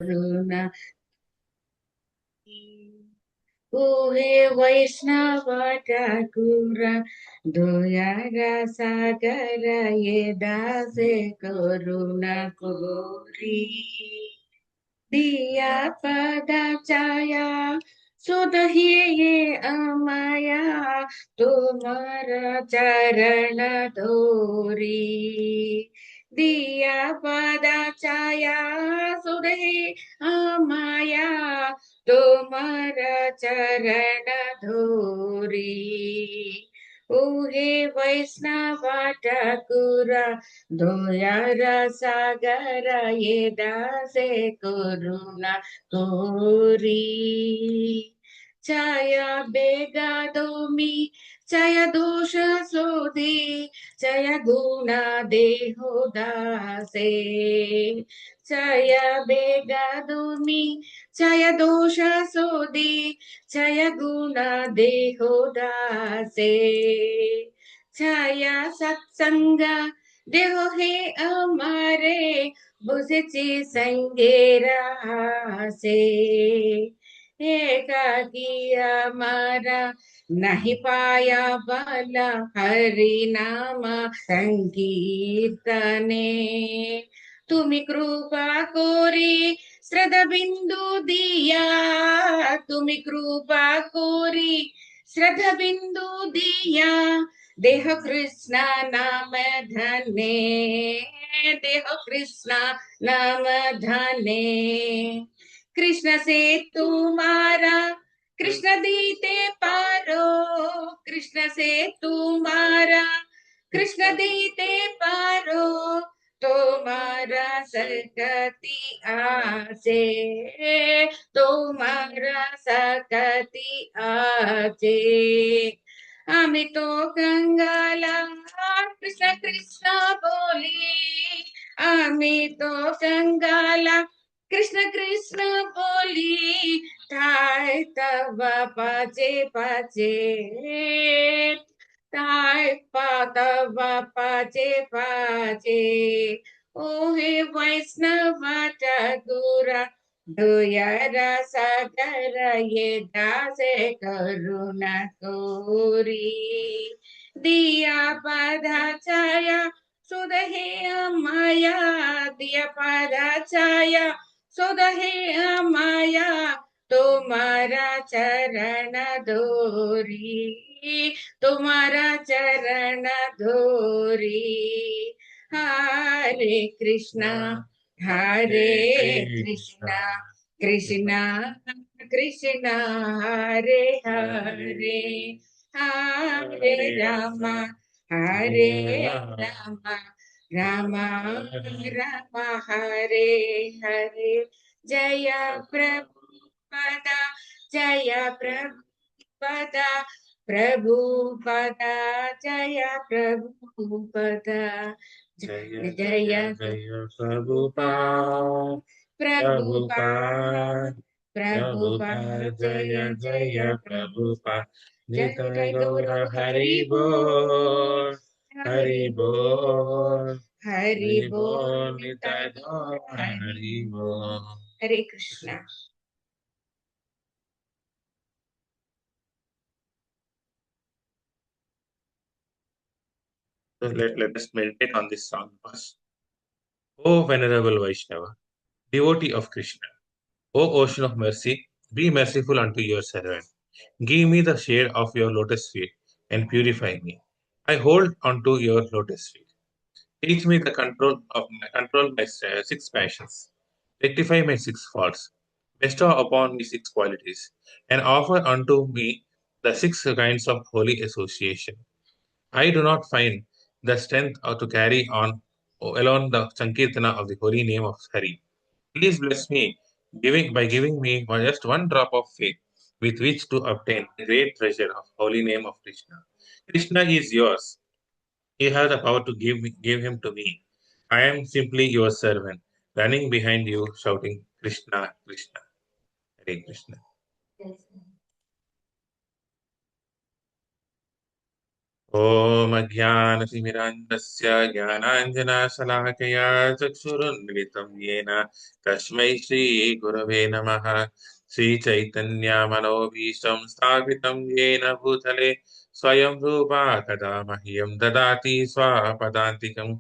करुणा हे वैष्णव ठाकुर दया सागर ये दासे करुणा कोरी दिया पदाचाया सुदहि ये अमाया तुम्हारा चरण धोरी दिया पदाचाया सुदहि अमाया तुम्हारा चरण धोरी हे वैष्णव ठाकुर दया सागर ये दासे करुणा कोरी छाया बेगा दोमी छाया दोष सोधी छाया गुणा देहो दासे छाया बेगा दोमी छाया दोष सोधी छाया गुणा देहो दासे छाया सत्संग देहो हे अमारे बुझची संगेरा से एकाकी हमारा नहीं पाया बाला हरि नाम संकीर्तने तुम्ही कृपा कोरी श्रद्धा बिंदु दिया तुम्ही कृपा कोरी श्रद्धा बिंदु दिया देह कृष्ण नाम धने देह कृष्ण नाम धने कृष्ण से तुम्हारा कृष्ण दीते पारो कृष्ण से तुम्हारा कृष्ण दीते पारो तुम्हारा सकती आसे तुम्हारा सकती आसे आम्ही तो कंगाला कृष्ण कृष्ण बोली आम्ही तो कंगाला कृष्ण कृष्ण बोली ठाय तव पाचे पाचे ठाय तव पाचे पाचे ओ हे वैष्णव ठाकुरा दया सागर ये दासे करुणा कोरी दिया पदाचाया सुदहे माया दिया पदाचाया सुदहे माया तुम्हारा चरण धोरी तुम्हारा चरण धोरी हरे कृष्णा हरे कृष्णा कृष्णा कृष्णा हरे हरे हरे रामा हरे रामा रामा रामा हरे हरे जय प्रभुपदा जय प्रभुपदा प्रभुपदा जय प्रभुपदा जय जय जय प्रभुपाद प्रभुपाद प्रभुपाद जय जय प्रभुपाद निताय गौर हरि बोल हरि बोल हरि बोल निताय गौर हरि बोल हरे Krishna So let us meditate on this song first. O Venerable Vaishnava, devotee of Krishna, O ocean of mercy, be merciful unto your servant. Give me the shade of your lotus feet and purify me. I hold onto your lotus feet. Teach me the control my six passions. Rectify my six faults. Bestow upon me six qualities, and offer unto me the six kinds of holy association. I do not find the strength to carry on alone the Sankirtana of the holy name of Hari. Please bless me by giving me just one drop of faith with which to obtain the great treasure of holy name of Krishna. Krishna is yours. You have the power to give him to me. I am simply your servant, running behind you, shouting Krishna, Krishna, Hare Krishna. ॐ अज्ञानतिमिरान्धस्य ज्ञानाञ्जनशलाकया चक्षुरुन्मिलितं येन तस्मै श्रीगुरवे नमः। श्रीचैतन्यमनोभीष्टं स्थापितं येन भूतले स्वयं रूपा कदा मह्यं ददाति स्वपदान्तिकं।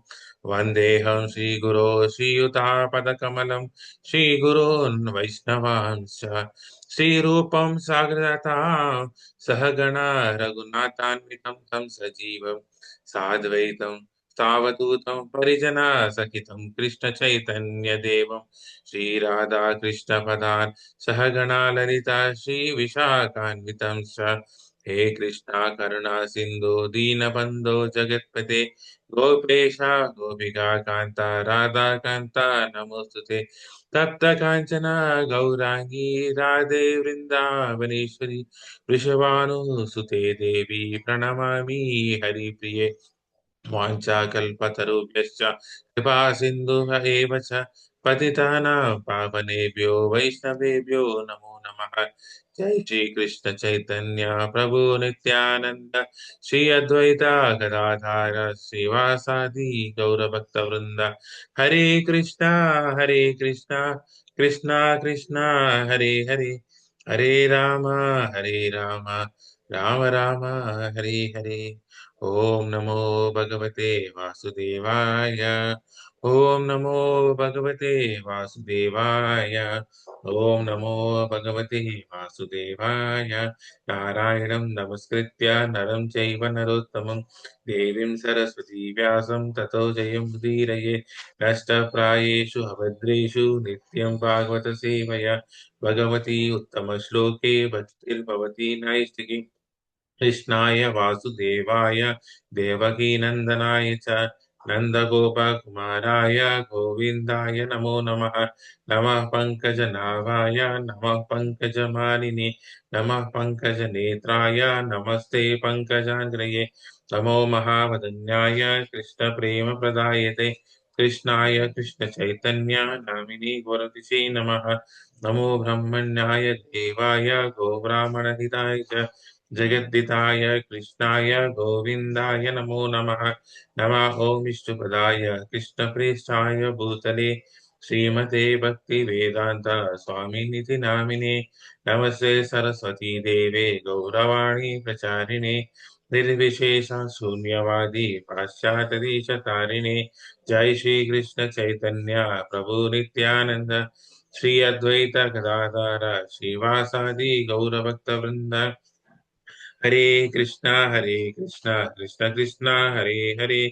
वन्देऽहं श्रीगुरो श्रीयुतापदकमलं श्रीगुरोन् वैष्णवांश्च श्रीरूपं साग्रजातां सहगणा रघुनाथान्वितं तं सजीवं साद्वैतं सावधूतं परिजनसहितं कृष्णचैतन्यदेवं श्रीराधाकृष्णपदान् सहगणा ललिता श्रीविशाखान्वितं च। हे कृष्णा करुणा सिन्धु दीनबन्धो जगत्पते गोपेशा गोपिका कान्ता राधाकान्ता नमोऽस्तुते। तप्त काञ्चन गौराङ्गी राधे वृन्दावनेश्वरी वृषभानुसुते देवी प्रणमामि हरिप्रिये। वाञ्छाकल्पतरुभ्यश्च कृपा सिन्धुः एव च पतितानां पावनेभ्यो वैष्णवेभ्यो नमो नमः। जय श्री कृष्ण चैतन्य प्रभु नित्यानंद श्री अद्वैता गदाधार श्रीवासादि गौरभक्तवृंद। हरे कृष्णा कृष्णा कृष्णा हरे हरे, हरे राम राम राम हरे हरे। ओम नमो भगवते वासुदेवाय। ओम नमो भगवते वासुदेवाय। ओम नमो भगवते वासुदेवाय। नारायणं नमस्कृत्य नरं चैव नरोत्तमं देवीं सरस्वती व्यासं ततो जयमुदीरये। नष्टप्रायेषु अभद्रेषु नित्यं भागवत सेवया भगवती उत्तमश्लोके भक्तिर्भवति नैष्टिकी। कृष्णाय वासुदेवाय देवकीनन्दनाय च नन्दगोपकुमाराय गोविन्दाय नमो नमः। नमः पङ्कजनाभाय नमः पङ्कजमालिने नमः पङ्कजनेत्राय नमस्ते पङ्कजाङ्ग्रये। नमो महावदन्याय कृष्णप्रेमप्रदायते कृष्णाय कृष्णचैतन्य नामिने गोरतिसे नमः। नमो ब्रह्मण्याय देवाय गोब्राह्मणहिताय च जगद्दिताय कृष्णाय गोविन्दाय नमो नमः। नमः ॐ विष्णुपदाय कृष्णप्रेष्ठाय भूतले श्रीमते भक्तिवेदान्त स्वामिनिधि नामिने। नमस्ते सरस्वती देवे गौरवाणी प्रचारिणे निर्विशेष शून्यवादी पाश्चात्यदेशतारिणे। जय श्री कृष्ण चैतन्य प्रभु नित्यानंद श्री अद्वैत गदाधर श्रीवासादि गौरभक्तवृंद। हरे कृष्णा कृष्ण कृष्णा हरे हरे,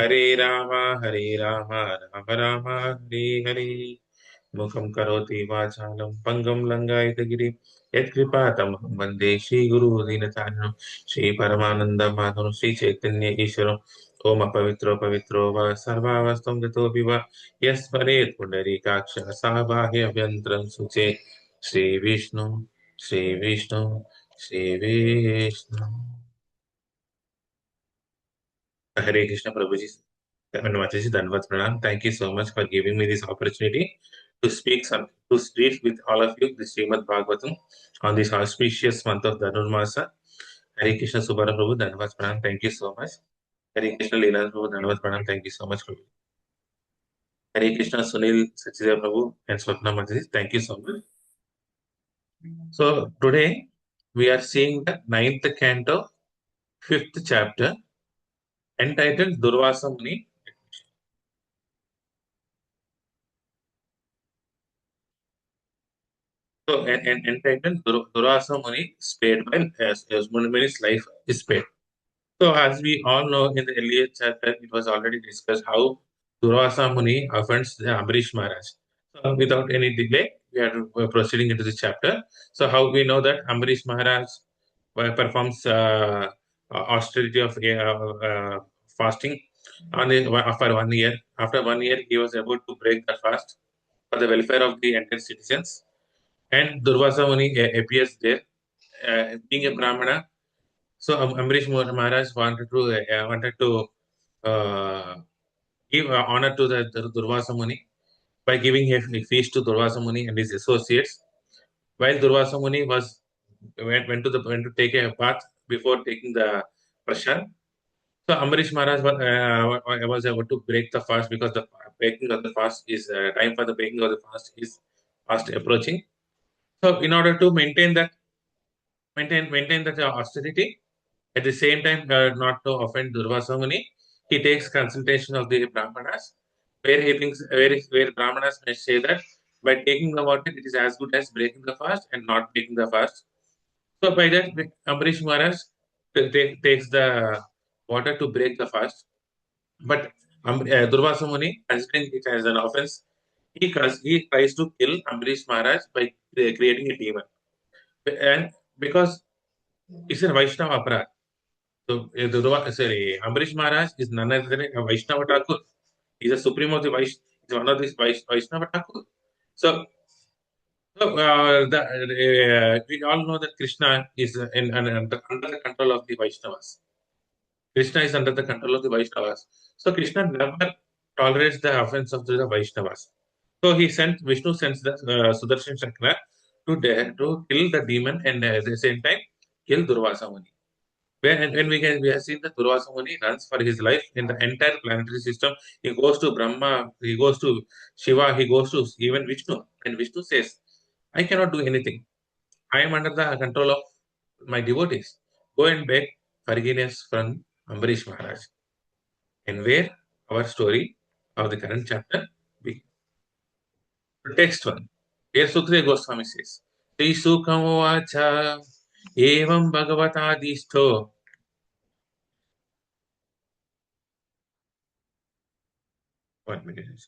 हरे राम राम राम हरे हरे। मुखं करोति वाचालं पङ्गुं लङ्घयति गिरिं यत्कृपातमहं वन्दे श्रीगुरुदीनतारिणं श्रीपरमानन्दमाधवं श्रीचैतन्य ईश्वरम्। ॐ अपवित्रो पवित्रो वा सर्वावस्थं गतोऽपि वा यस्मरेत् पुण्डरीकाक्षः सा बाह्यभ्यन्तरं सुचेत्। Shri Vishnu Shri Vishnu Shri Vishnu. Hare Krishna Prabhuji and Mataji Danvat Pranam. Thank you so much for giving me this opportunity to to speak with all of you the Srimad Bhagavatam on this auspicious month of Dhanurmasa. Hare Krishna Subhara Prabhu Danvat Pranam. Thank you so much. Hare Krishna Lilananda Prabhu Danvat Pranam. Thank you so much, Prabhu. Hare Krishna Sunil Sachideva Prabhu and Swapna Mataji. Thank you so much. So today we are seeing the ninth canto, fifth chapter, entitled Durvasa Muni. So, and entitled Durvasa Muni spared by as Muni's life is spared. So, as we all know, in the earlier chapter, it was already discussed how Durvasa Muni offends the Ambarish Maharaj. So, without any delay, we are proceeding into the chapter. So, how we know that Ambarish Maharaj performs austerity of fasting for 1 year. After 1 year, he was able to break the fast for the welfare of the entire citizens. And Durvasa Muni appears there, being a Brahmana. So Amrish Maharaj wanted to uh, give honor to the Durvasa Muni by giving a feast to Durvasa Muni and his associates. While Durvasa Muni went to take a bath before taking the prasad, So Ambarish Maharaj was able to break the fast because the breaking of the fast is time for the breaking of the fast is fast approaching. So in order to maintain that austerity, at the same time not to offend Durvasa Muni, he takes consultation of the Brahmanas, where he thinks where Brahmanas may say that by taking the water it is as good as breaking the fast and not breaking the fast. So by that Ambarish Maharaj takes the water to break the fast. But Durvasa Muni, considering it as an offense, he tries to kill Ambarish Maharaj by creating a demon. And because it's a Vaishnava aparat. So, Ambarish Maharaj is none other than a Vaishnava Thakur. He's a supreme of the he's one of these Vaishnava Thakur. So, we all know that Krishna is under the control of the Vaishnavas. Krishna is under the control of the Vaishnavas. So Krishna never tolerates the offense of the Vaishnavas. So Vishnu sends the Sudarshan Chakra to kill the demon and at the same time kill Durvasa Muni. When we have seen that Durvasa Muni runs for his life in the entire planetary system. He goes to Brahma, he goes to Shiva, he goes to even Vishnu. And Vishnu says, I cannot do anything. I am under the control of my devotees. Go and beg forgiveness from Ambarish Maharaj. And where our story of the current chapter begins. Text 1. Here Sukadeva Goswami says, Sri Sukam Vacha Evam Bhagavatadishto. One minute.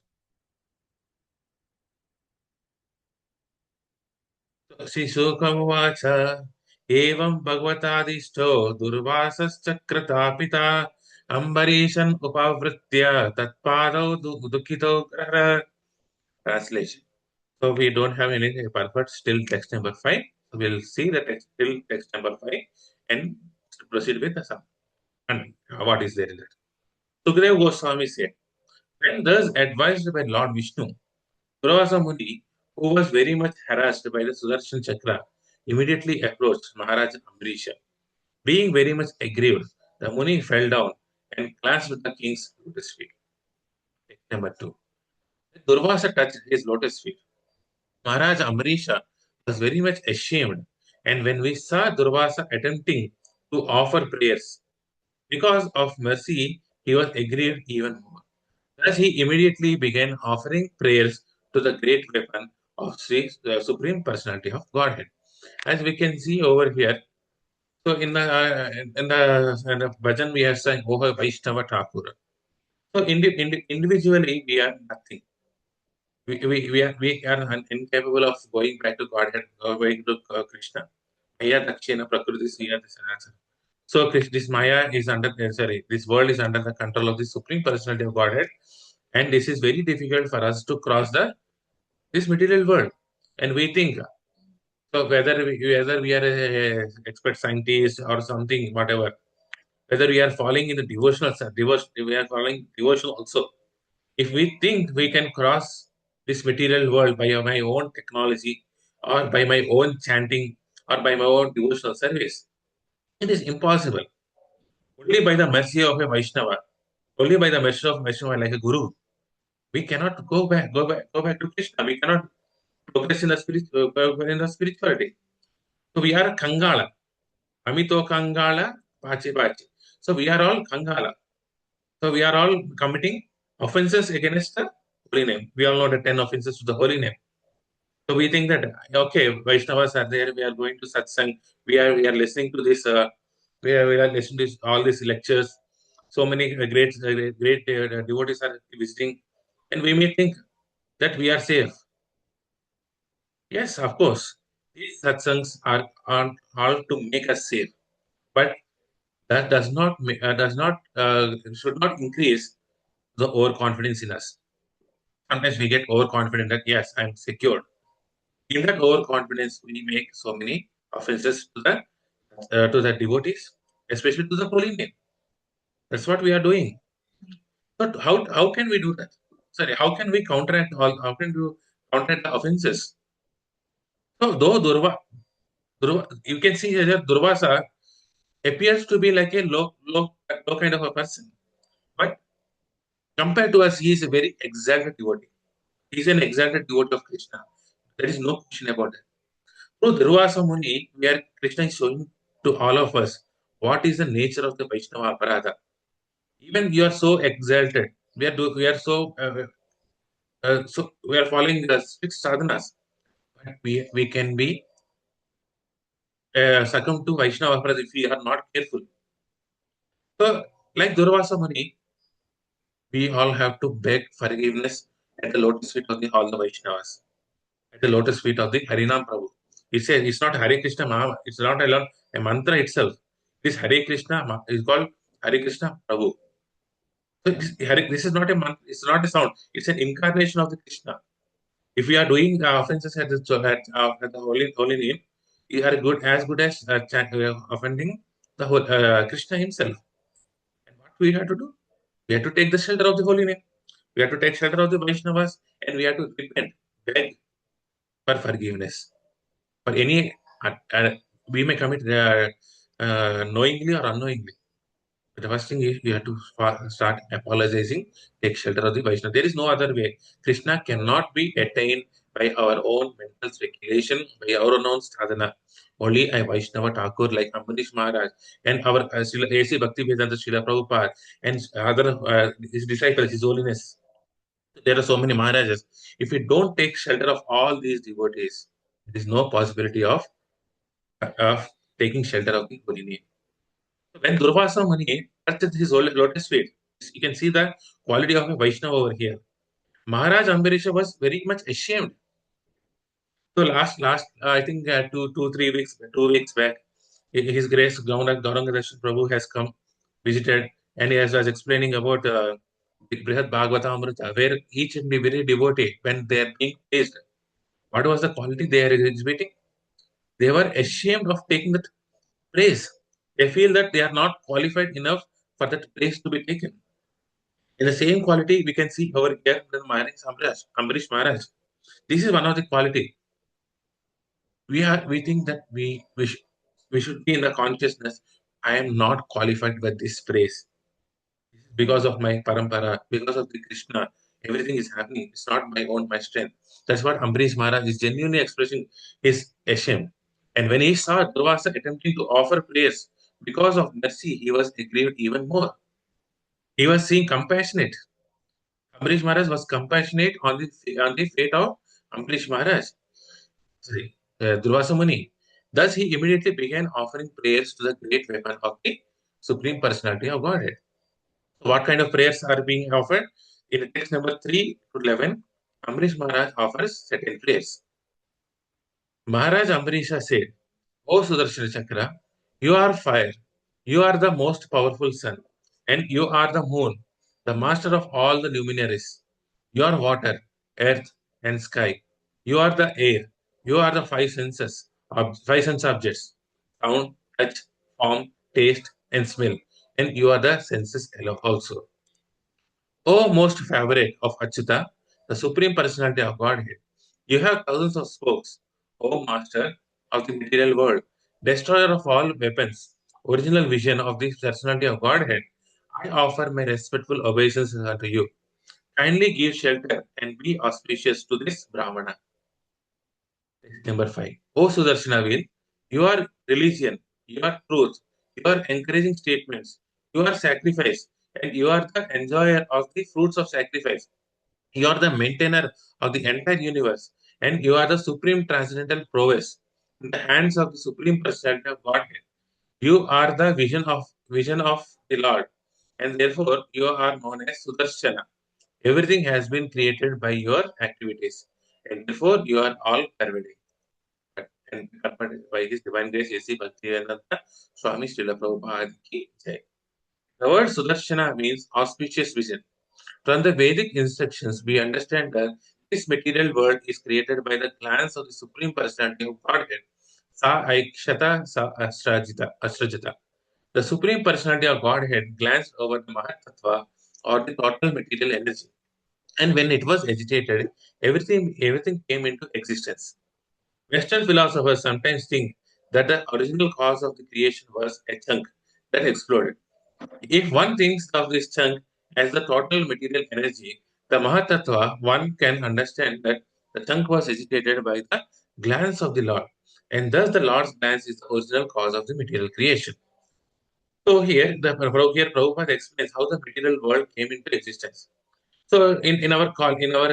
Sri Sukam Vacha Evam Bhagavatadishto Durvasaschakrata Ambarishan Upavritya Tatpado Dukkito Grahara. Translation. So we don't have any purpose till text number 5. So we'll see the text till text number 5 and proceed with the sum. And what is there in that? Sukadeva Goswami said, when thus advised by Lord Vishnu, Durvasa Muni, who was very much harassed by the Sudarshan Chakra, immediately approached Maharaj Ambrisha. Being very much aggrieved, the Muni fell down and clasped the king's lotus feet. Text number 2. Durvasa touched his lotus feet. Maharaj Amrisha was very much ashamed, and when we saw Durvasa attempting to offer prayers, because of mercy, he was aggrieved even more. Thus, he immediately began offering prayers to the great weapon of Sri Supreme Personality of Godhead. As we can see over here, so in the bhajan we have sang Oha Vaishnava Thakur. So individually we are nothing. We are incapable of going back to Godhead or going to Krishna. Maya Dakshina Prakriti Sriya Sanatana. So this Maya is this world is under the control of the Supreme Personality of Godhead, and this is very difficult for us to cross this material world. And we think so whether we are a expert scientist or something, whatever, whether we are falling in the devotion, we are following devotion also. If we think we can cross this material world by my own technology or by my own chanting or by my own devotional service, it is impossible. Only by the mercy of a Vaishnava, only by the mercy of Vaishnava like a Guru, we cannot go back to Krishna. We cannot progress in the spirituality. So we are Kangala. Amito Kangala, Pache Pache. So we are all Kangala. So we are all committing offenses against the holy name. We all know the 10 offenses to the holy name. So we think that okay, Vaishnavas are there. We are going to satsang. We are listening to this. We are listening to all these lectures. So many great devotees are visiting, and we may think that we are safe. Yes, of course, these satsangs are all to make us safe, but that does not should not increase the overconfidence in us. Sometimes we get overconfident that yes, I'm secured. In that overconfidence, we make so many offenses to the devotees, especially to the holy name. That's what we are doing. But how can we do that? Sorry, how can we counteract all? How can you counteract the offenses? So though Durva, you can see here Durvasa. appears to be like a low kind of a person. But compared to us, he is a very exalted devotee. He is an exalted devotee of Krishna. There is no question about it. Through Durvasa Muni, where Krishna is showing to all of us what is the nature of the Vaishnava Aparadha. Even you are so exalted. We are so we are following the strict sadhanas, but we can be succumb to Vaishnava Aparadha if we are not careful. So, like Durvasa Muni, we all have to beg forgiveness at the lotus feet of all the Vaishnavas, at the lotus feet of the Harinam Prabhu. He says it's not Hare Krishna Maha, it's not alone a mantra itself. This Hare Krishna is called Hare Krishna Prabhu. So this is not a mantra, it's not a sound, it's an incarnation of the Krishna. If we are doing offenses at the holy name, we are good as offending the whole, Krishna himself. And what we have to do? We have to take the shelter of the holy name. We have to take shelter of the Vaishnavas, and we have to repent, beg for forgiveness. For any, we may commit knowingly or unknowingly. But the first thing is we have to start apologizing, take shelter of the Vaishnava. There is no other way. Krishna cannot be attained by our own mental speculation, by our own sadhana. Only a Vaishnava Thakur like Ambarish Maharaj and our A.C. Bhaktivedanta Srila Prabhupada and other his disciples, His Holiness. There are so many Maharajas. If we don't take shelter of all these devotees, there is no possibility of taking shelter of the holy name. When Durvasa Muni touched his lotus feet, you can see the quality of a Vaishnava over here. Maharaj Ambarisha was very much ashamed. So I think 2 weeks back, His Grace Gauranga Prabhu has come, visited, and he was explaining about the Brihad Bhagavatam Amrita, where each and every devotee, when they are being praised, what was the quality they are exhibiting? They were ashamed of taking that praise. They feel that they are not qualified enough for that praise to be taken. In the same quality, we can see over here the Ambarish Maharaj. This is one of the quality. We think that we should be in the consciousness. I am not qualified with this praise because of my parampara, because of the Krishna. Everything is happening. It's not my strength. That's what Ambarish Maharaj is genuinely expressing his shame. And when he saw Durvasa attempting to offer prayers because of mercy, he was aggrieved even more. He was seeing compassionate. Ambarish Maharaj was compassionate on the fate of Ambarish Maharaj, sorry, Durvasa Muni. Thus, he immediately began offering prayers to the great weapon of the Supreme Personality of Godhead. So what kind of prayers are being offered? In text number 3 to 11, Ambarish Maharaj offers certain prayers. Maharaj Ambarisha said, O Sudarshana Chakra, you are fire, you are the most powerful sun, and you are the moon, the master of all the luminaries. You are water, earth, and sky. You are the air. You are the five sense objects sound, touch, form, taste, and smell. And you are the senses also. O most favorite of Achyuta, the Supreme Personality of Godhead, you have thousands of spokes, O Master of the material world, destroyer of all weapons, original vision of the Personality of Godhead. I offer my respectful obeisances unto you. Kindly give shelter and be auspicious to this Brahmana. Number 5. O Sudarshanavil, your religion, your truth, your encouraging statements, your sacrifice, and you are the enjoyer of the fruits of sacrifice. You are the maintainer of the entire universe, and you are the supreme transcendental prowess in the hands of the supreme personality of Godhead. You are the vision of the Lord, and therefore you are known as Sudarshana. Everything has been created by your activities, and therefore you are all pervading. And accompanied by His Divine Grace, A.C. Bhaktivedanta Swami Srila Prabhupada ki jai. The word Sudarshana means auspicious vision. From the Vedic instructions, we understand that this material world is created by the glance of the Supreme Personality of Godhead. Sa Aikshata Sa Astrajita. The Supreme Personality of Godhead glanced over the Mahatattva or the total material energy. And when it was agitated, everything came into existence. Western philosophers sometimes think that the original cause of the creation was a chunk that exploded. If one thinks of this chunk as the total material energy, the Mahatattva, one can understand that the chunk was agitated by the glance of the Lord, and thus the Lord's glance is the original cause of the material creation. So here Prabhupada explains how the material world came into existence. So in our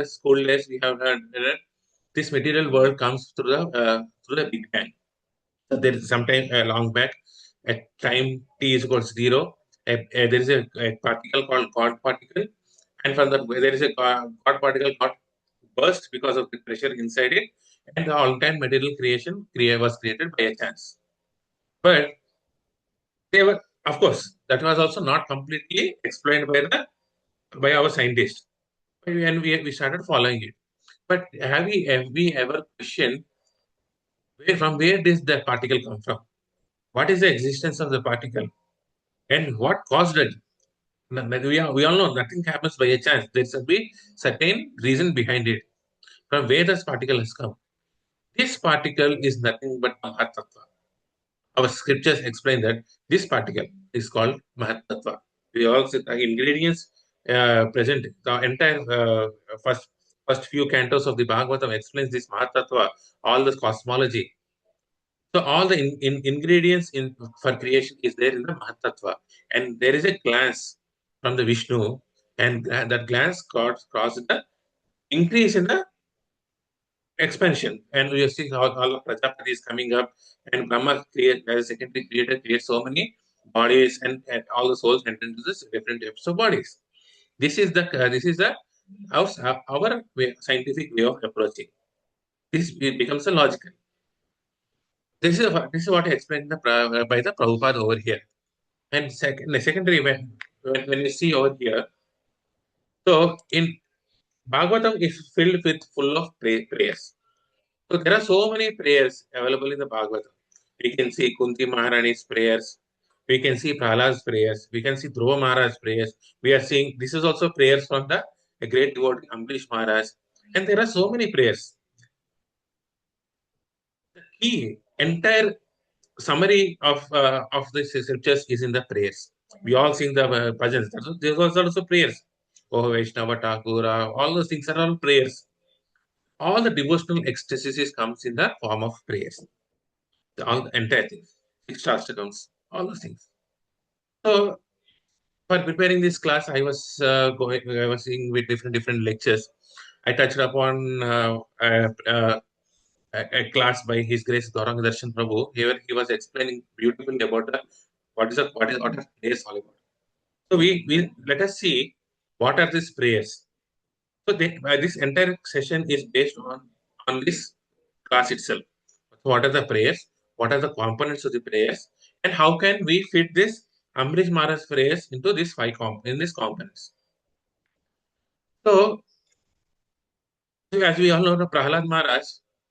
school days, we have heard that this material world comes through the Big Bang. So there is sometime long back, at time t is equals zero, there is a particle called God particle, and from that there is a God particle got burst because of the pressure inside it, and the all-time material was created by a chance. But they were, of course, that was also not completely explained by our scientists, and we started following it. But have we ever questioned from where does that particle come from? What is the existence of the particle? And what caused it? We all know nothing happens by a chance. There's a big certain reason behind it. From where this particle has come. This particle is nothing but Mahatattva. Our scriptures explain that this particle is called Mahatattva. We also the ingredients present the entire first few cantos of the Bhagavatam explains this Mahatattva, all the cosmology. So all the ingredients for creation is there in the Mahatattva, and there is a glance from the Vishnu, and that glance caused the increase in the expansion. And we see how all of Prajapati is coming up, and Brahma as a secondary creator creates so many bodies, and all the souls enter into this different types of bodies. This is the our scientific way of approaching. This becomes a logical. This is what I explained by the Prabhupada over here. And the secondary when you see over here, so in Bhagavatam is filled with full of prayers. So there are so many prayers available in the Bhagavatam. We can see Kunti Maharani's prayers. We can see Prahlad's prayers. We can see Dhruva Maharaj's prayers. We are seeing this is also prayers from the a great devotee Ambrish Maharaj. And there are so many prayers. The key entire summary of the scriptures is in the prayers. We all sing the bhajans. There was also prayers. Oh Vaishnava Thakura, all those things are all prayers. All the devotional ecstasies comes in the form of prayers. All the entire things, six comes, all those things. So for preparing this class, I was seeing with different lectures. I touched upon a class by His Grace Gauranga Darshan Prabhu. Here he was explaining beautifully about what are prayers all about. So we let us see what are these prayers. So this entire session is based on this class itself. So what are the prayers? What are the components of the prayers? And how can we fit this Ambrish Maharaj's prayers into in these components? So as we all know, the Prahlad Maharaj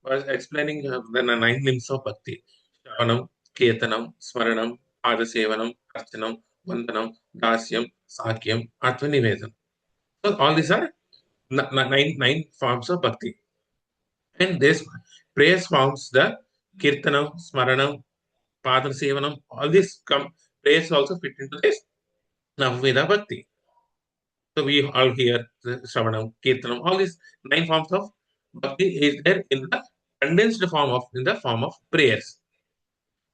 was explaining the nine limbs of bhakti: Shravanam, Kirtanam, Smaranam, Padasevanam, Archanam, Vandanam, Dasyam, Sakyam, Atmanivedam. So all these are nine forms of bhakti. And this prayers forms the Kirtanam, Smaranam, Padasevanam, all these prayers also fit into this Navameda Bhakti. So we all hear the Shravanam, Kirtanam, all these nine forms of bhakti is there in the condensed in the form of prayers.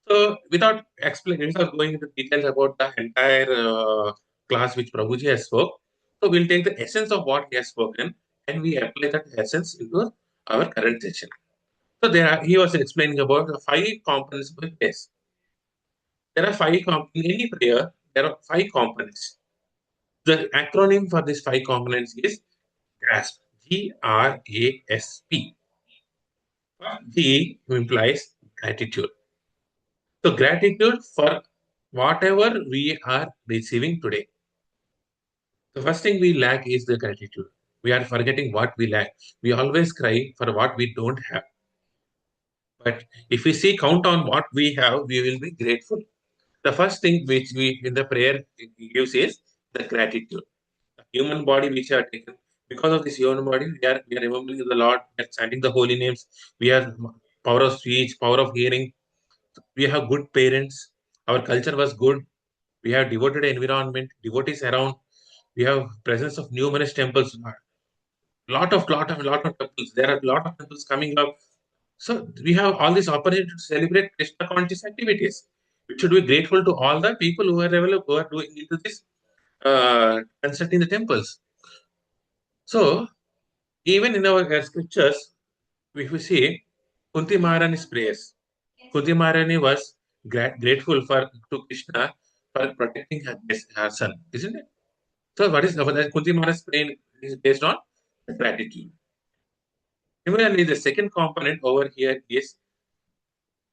So without going into details about the entire class which Prabhuji has spoke, so we'll take the essence of what he has spoken and we apply that essence into our current session. So he was explaining about the five components of a prayers. There are in any prayer. There are five components. The acronym for these five components is GRASP. GRASP. G implies gratitude. So gratitude for whatever we are receiving today. The first thing we lack is the gratitude. We are forgetting what we lack. We always cry for what we don't have. But if we see count on what we have, we will be grateful. The first thing which we in the prayer gives is the gratitude. The human body which are taken because of this human body, we are remembering the Lord, we are chanting the holy names, we are power of speech, power of hearing. We have good parents. Our culture was good. We have devoted environment, devotees around. We have presence of numerous temples. Lot of temples. There are a lot of temples coming up. So we have all this opportunity to celebrate Krishna conscious activities. We should be grateful to all the people who are available, who are doing into this, constructing the temples. So even in our scriptures, if we see Kunti Maharani's prayers, Kunti Maharani was grateful to Krishna for protecting her son, isn't it? So what is Kunti Maharani's prayer is based on gratitude. Similarly, the second component over here is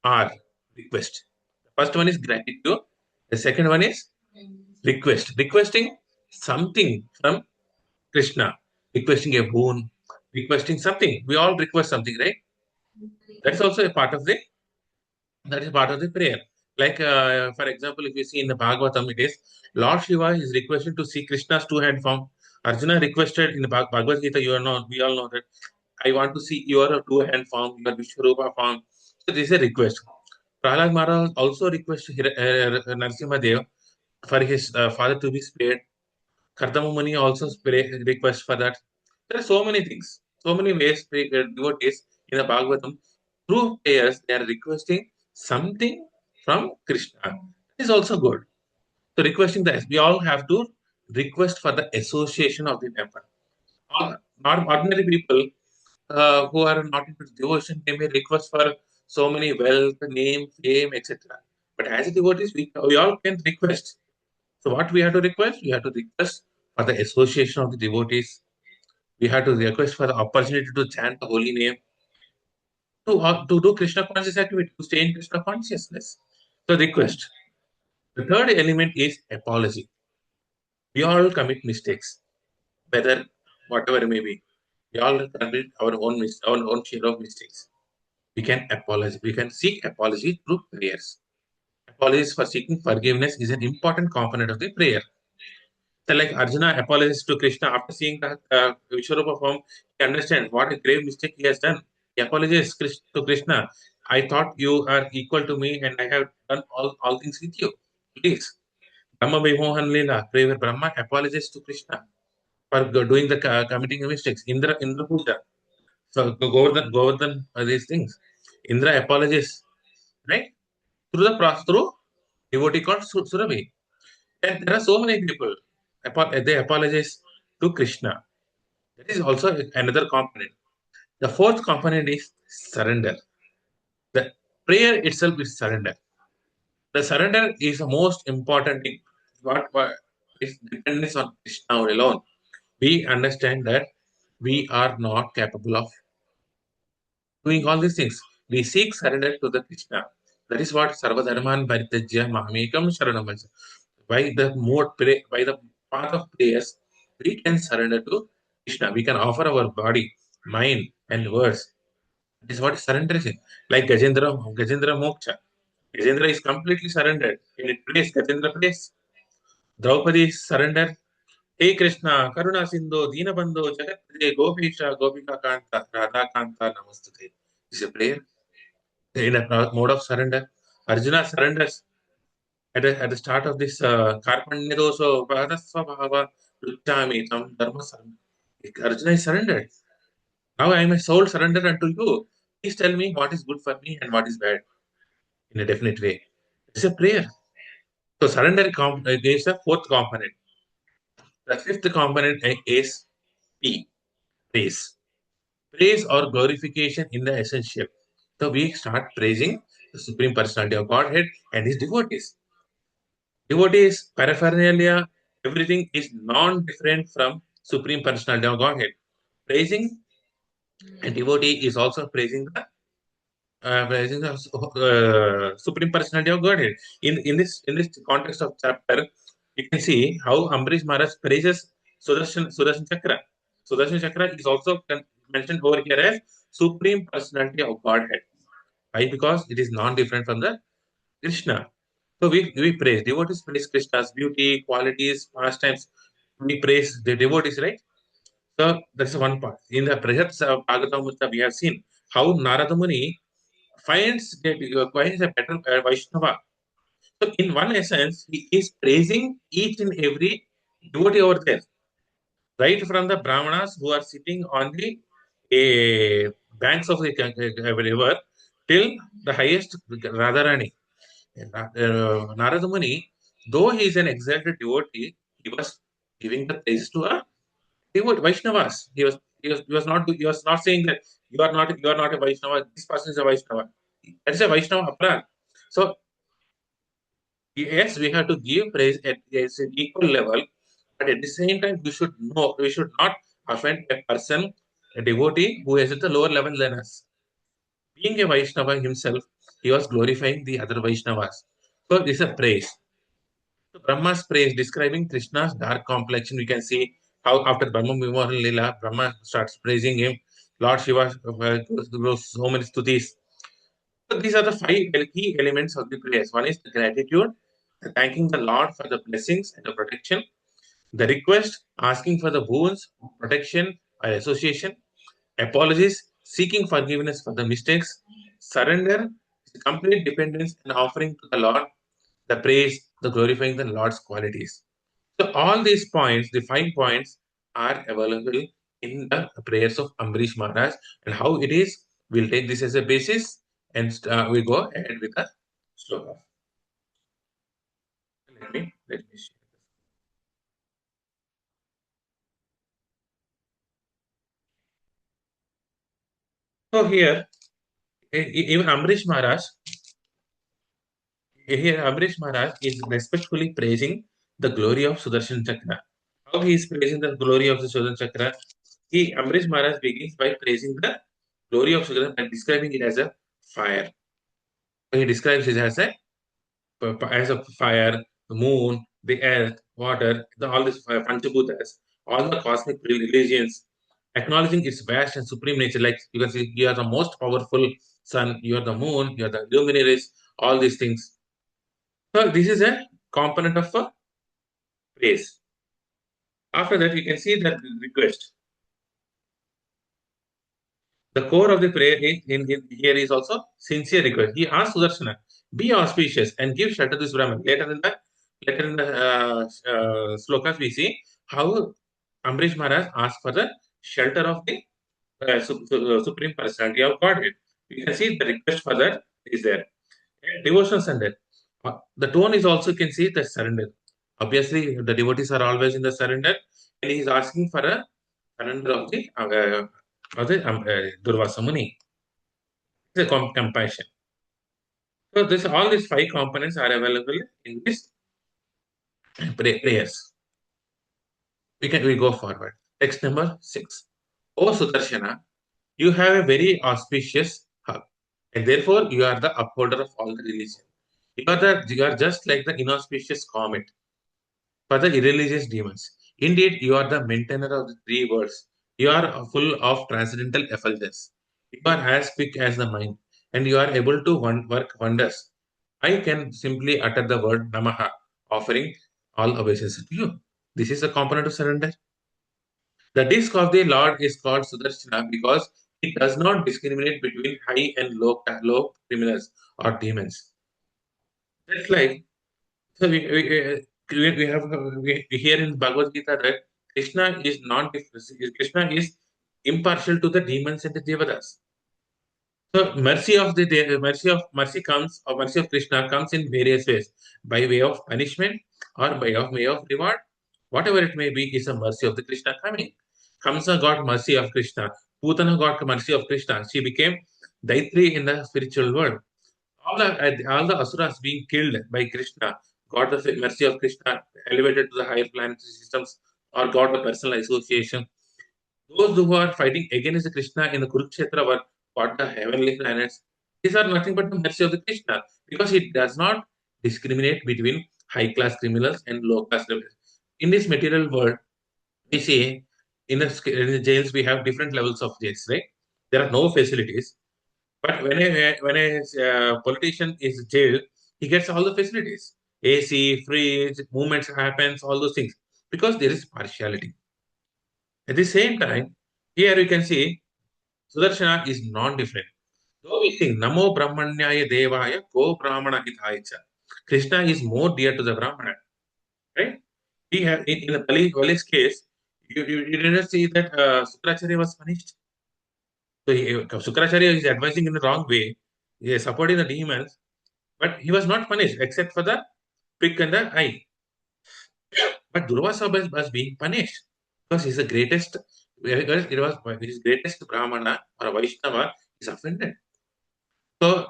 R, request. The first one is gratitude. The second one is request. Requesting something from Krishna. Requesting a boon. Requesting something. We all request something, right? That's also a part of the that is part of the prayer. Like, for example, if you see in the Bhagavatam, it is Lord Shiva is requested to see Krishna's two-hand form. Arjuna requested in the Bhagavad Gita, we all know that I want to see your two-hand form, your Vishwarupa form. So this is a request. Prahlad Maharaj also requested Narasimha Dev for his father to be spared. Kardama Muni also request for that. There are so many things, so many ways devotees in the Bhagavatam through prayers they are requesting something from Krishna. That is also good. So requesting that we all have to request for the association of the temple. Not ordinary people who are not into devotion, they may request for so many wealth, name, fame, etc. But as a devotees, we all can request. So what we have to request? We have to request for the association of the devotees. We have to request for the opportunity to chant the holy name, to do Krishna conscious activity, to stay in Krishna consciousness. So request. The third element is apology. We all commit mistakes, whether whatever it may be. We all commit our own share of mistakes. We can apologize. We can seek apology through prayers. Apologies for seeking forgiveness is an important component of the prayer. So like Arjuna apologizes to Krishna after seeing the Vishwarupa form, he understands what a grave mistake he has done. He apologizes to Krishna. I thought you are equal to me and I have done all things with you. Please. Brahma Vimohan Leela, where Brahma apologizes to Krishna for doing the committing mistakes. Indra Puja. So Govardhan, these things. Indra apologizes, right? Through the process, through devotee called Surabhi. And there are so many people. They apologize to Krishna. That is also another component. The fourth component is surrender. The prayer itself is surrender. The surrender is the most important thing. What is dependence on Krishna alone. We understand that we are not capable of doing all these things. We seek surrender to the Krishna. That is what Sarvadharman Bharitajya Mahamekam Sharanam. By the path of prayers, we can surrender to Krishna. We can offer our body, mind, and words. That is what surrender is. Like Gajendra Moksha. Gajendra is completely surrendered. In it prays, Gajendra prays. Draupadi is surrendered. Hey Krishna, Karuna Sindhu, Deenabandhu, Jagat Gopisha, Gopika Kanta, Radha Kanta, Namastute. This is a prayer in a mode of surrender. Arjuna surrenders at the start of this Karpanyadoso Bhadasva Bhava Luchami Tam Dharma Saram. Arjuna is surrendered. Now I am a soul surrendered unto you. Please tell me what is good for me and what is bad in a definite way. It's a prayer. So surrender is the fourth component. The fifth component is P, praise. Praise or glorification in the essential. So we start praising the Supreme Personality of Godhead and His devotees. Devotees, paraphernalia, everything is non-different from Supreme Personality of Godhead. Praising a devotee is also praising the Supreme Personality of Godhead. In this context of chapter, you can see how Ambrish Maharaj praises Sudarshan Chakra. Sudarshan Chakra is also mentioned over here as Supreme Personality of Godhead. Why? Because it is non-different from the Krishna. So we praise devotees, praise Krishna's beauty, qualities, pastimes. We praise the devotees, right? So that's one part. In the Prahat Bhagavatam, we have seen how Narada Muni finds a better Vaishnava. So, in one essence, he is praising each and every devotee over there, right from the Brahmanas who are sitting on the banks of the river till the highest Radharani. Narada Muni, though he is an exalted devotee, he was giving the praise to a devotee Vaishnavas. He was not saying that you are not a Vaishnava. This person is a Vaishnava. That is a Vaishnava aparad. So yes, we have to give praise at an equal level, but at the same time, we should not offend a person, a devotee who is at a lower level than us. Being a Vaishnava himself, he was glorifying the other Vaishnavas. So this is a praise. So Brahma's praise, describing Krishna's dark complexion, we can see how after Brahma Vimohan Lila, Brahma starts praising him. Lord Shiva goes so many stutis. So these are the five key elements of the prayers. One is the gratitude, the thanking the Lord for the blessings and the protection. The request, asking for the boons, protection, or association. Apologies, seeking forgiveness for the mistakes. Surrender, complete dependence and offering to the Lord. The praise, the glorifying the Lord's qualities. So all these points, the 5 points, are available in the prayers of Ambrish Maharaj. And how it is, we'll take this as a basis and we go ahead with the sloka. Let me share. So here, even Ambrish Maharaj is respectfully praising the glory of Sudarshan Chakra. How he is praising the glory of the Sudarshan Chakra? Ambrish Maharaj begins by praising the glory of Sudarshan and describing it as a fire. He describes it as a fire, the moon, the earth, water, all these Panchabhutas, all the cosmic religions, acknowledging its vast and supreme nature. Like you can see, you are the most powerful sun, you are the moon, you are the luminaries, all these things. So this is a component of praise. After that, you can see that request. The core of the prayer here is also sincere request. He asked Sudarshana, be auspicious and give shelter to this Brahman. Later in the slokas, we see how Ambrish Maharaj asked for the shelter of the Supreme Personality of Godhead. You can see the request for that is there. Devotional surrender. The tone is also, you can see the surrender. Obviously, the devotees are always in the surrender, and he is asking for a surrender of the Durvasa Muni. It's a compassion. So all these 5 components are available in this prayers. We go forward. Text number 6. O Sudarshana, you have a very auspicious hug, and therefore you are the upholder of all the religion. You are just like the inauspicious comet for the irreligious demons. Indeed, you are the maintainer of the 3 worlds. You are full of transcendental effulgence. You are as quick as the mind, and you are able to work wonders. I can simply utter the word Namaha, offering all obeisance to you. This is the component of surrender. The disc of the Lord is called Sudarshana because it does not discriminate between high and low criminals or demons. Just like so we have we hear in Bhagavad Gita that Krishna is impartial to the demons and the devatas. So mercy of Krishna comes in various ways, by way of punishment or by way of reward. Whatever it may be, is a mercy of the Krishna coming. Kamsa got mercy of Krishna. Putana got mercy of Krishna. She became Daitri in the spiritual world. All the asuras being killed by Krishna got the mercy of Krishna, elevated to the higher planetary systems, or got the personal association. Those who are fighting against the Krishna in the Kurukshetra were got the heavenly planets. These are nothing but the mercy of the Krishna because it does not discriminate between high class criminals and low class criminals. In this material world, we see in the jails we have different levels of jails, right? There are no facilities, but when a politician is jailed, he gets all the facilities, AC, fridge, movements happens, all those things, because there is partiality. At the same time, here you can see Sudarshana is non-different. Though we sing Namo Brahmanyaya Devaya Ko Brahmana Hitaya Cha, Krishna is more dear to the Brahmana, right? He had, in the Bali's case, you didn't see that Sukracharya was punished. So Sukracharya is advising in the wrong way. He is supporting the demons, but he was not punished except for the prick and the eye. But Durvasa was being punished because he's the greatest. Because it was his greatest Brahmana or Vaishnava is offended. So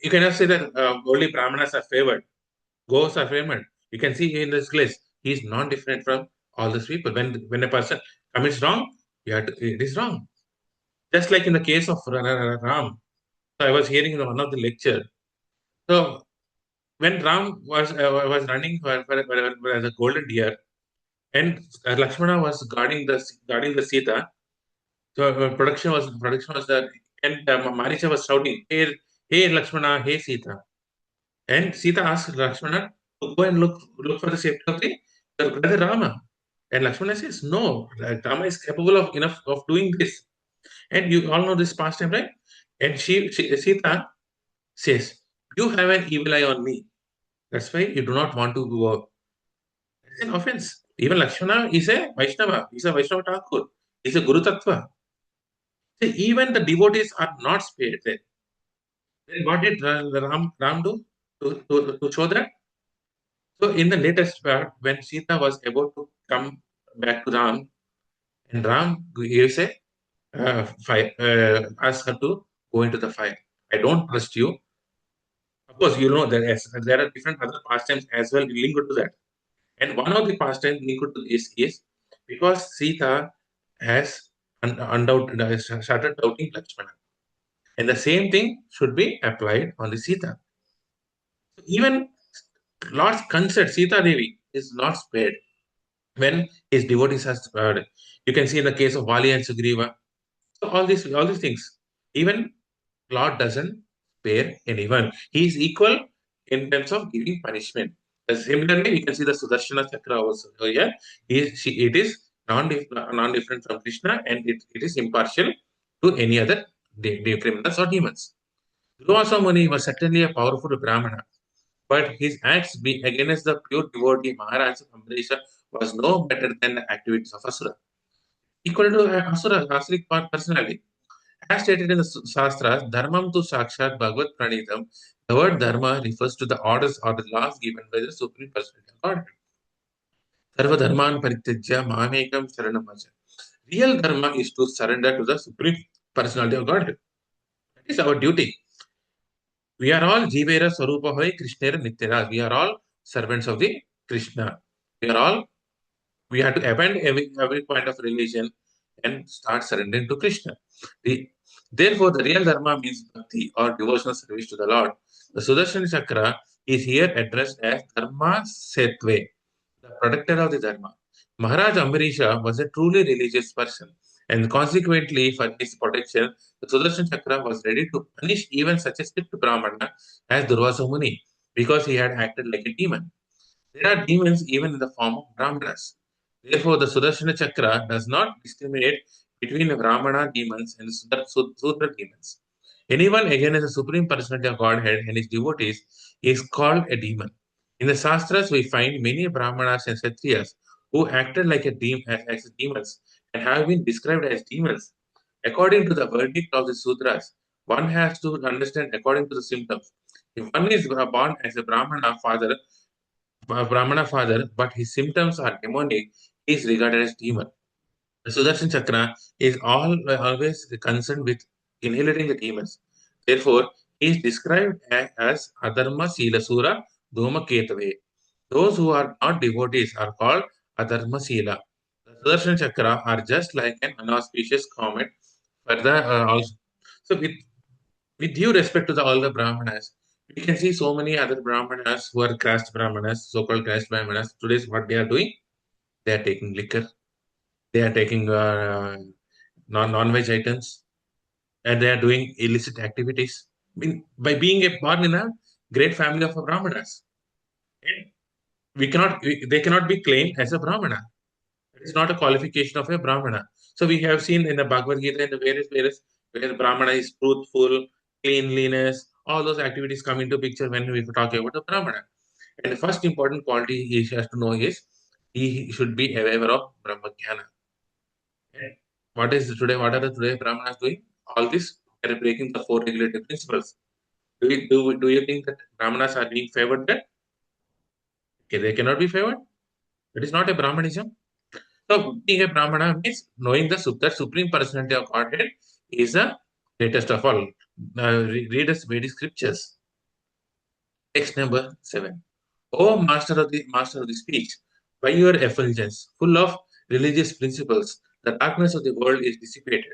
you cannot say that only Brahmanas are favored, ghosts are favored. You can see in this list, he is non-different from all these people. When a person commits wrong, it is wrong. Just like in the case of Ram. So I was hearing in one of the lecture. So when Ram was running for the golden deer, and Lakshmana was guarding the Sita. So production was that, and Maricha was shouting, "Hey Lakshmana, hey Sita!" And Sita asked Lakshmana to go and look for the safety of the brother Rama. And Lakshmana says, "No, Rama is capable of enough of doing this." And you all know this pastime, right? And Sita says, "You have an evil eye on me. That's why you do not want to go." It's an offense. Even Lakshmana is a Vaishnava. He's a Vaishnava Thakur. He's a Guru Tattva. So even the devotees are not spared there. Then what did Ram do to show that? So in the latest part, when Sita was about to come back to Ram, and Ram gives a fire, asks her to go into the fire. I don't trust you. Of course, you know there are different other pastimes as well linked to that. And one of the pastimes linked to this is because Sita has undoubted started doubting Lakshmana. And the same thing should be applied on the Sita. Even Lord's consent, Sita Devi, is not spared when his devotees are spared. You can see in the case of Vali and Sugriva. So all these things. Even Lord doesn't spare anyone. He is equal in terms of giving punishment. Similarly, we can see the Sudarshana Chakra also here. It is non-different from Krishna, and it is impartial to any other criminals or demons. Durvasa Muni was certainly a powerful Brahmana, but his acts against the pure devotee Maharaj Ambarish was no better than the activities of Asura. Equal to Asuric personality. As stated in the Shastras, Dharmam tu Sakshat Bhagavad Pranitam, the word Dharma refers to the orders or the laws given by the Supreme Personality of Godhead. Sarva Dharman Parityajya Mamekam Sharanam Vaja. Real Dharma is to surrender to the Supreme Personality of Godhead. That is our duty. We are all Jivera Swarupa Hoy Krishnera Nityara. We are all servants of the Krishna. We have to abandon every point of religion and start surrendering to Krishna. Therefore, the real Dharma means bhakti or devotional service to the Lord. The Sudarshan Chakra is here addressed as Dharma Setve, the protector of the Dharma. Maharaj Ambarisha was a truly religious person, and consequently, for his protection, the Sudarshan Chakra was ready to punish even such a strict Brahmana as Durvasa Muni because he had acted like a demon. There are demons even in the form of Brahmanas. Therefore, the Sudarshana Chakra does not discriminate between the Brahmana demons and Sudra demons. Anyone against the Supreme Personality of Godhead and his devotees is called a demon. In the Shastras, we find many Brahmanas and Kshatriyas who acted like as demons and have been described as demons. According to the verdict of the Sudras, one has to understand according to the symptoms. If one is born as a Brahmana father, but his symptoms are demonic, he is regarded as demon. The Sudarshan Chakra is always concerned with inheriting the demons. Therefore, he is described as Adharma Sila Sura Dhuma Ketave. Those who are not devotees are called Adharma Sila. The Sudarshan Chakra are just like an unauspicious comet for the also. So, with due respect to all the Brahmanas, we can see so many other Brahmanas who are caste Brahmanas, so-called caste Brahmanas. Today's what they are doing? They are taking liquor, they are taking non-veg items, and they are doing illicit activities. I mean, by being born in a great family of Brahmanas, and they cannot be claimed as a Brahmana. It is not a qualification of a Brahmana. So we have seen in the Bhagavad Gita and the various where Brahmana is truthful, cleanliness, all those activities come into picture when we talk about a Brahmana. And the first important quality he has to know is he should be aware of Brahmajnana. And what are the today Brahmanas doing? All this, they are breaking the four regulative principles. Do you think that Brahmanas are being favored that? Okay, they cannot be favored. That is not a Brahmanism. So being a Brahmana means knowing that Supreme Personality of Godhead is the greatest of all. Read us Vedic scriptures. Text number 7. O master of the speech, by your effulgence, full of religious principles, the darkness of the world is dissipated,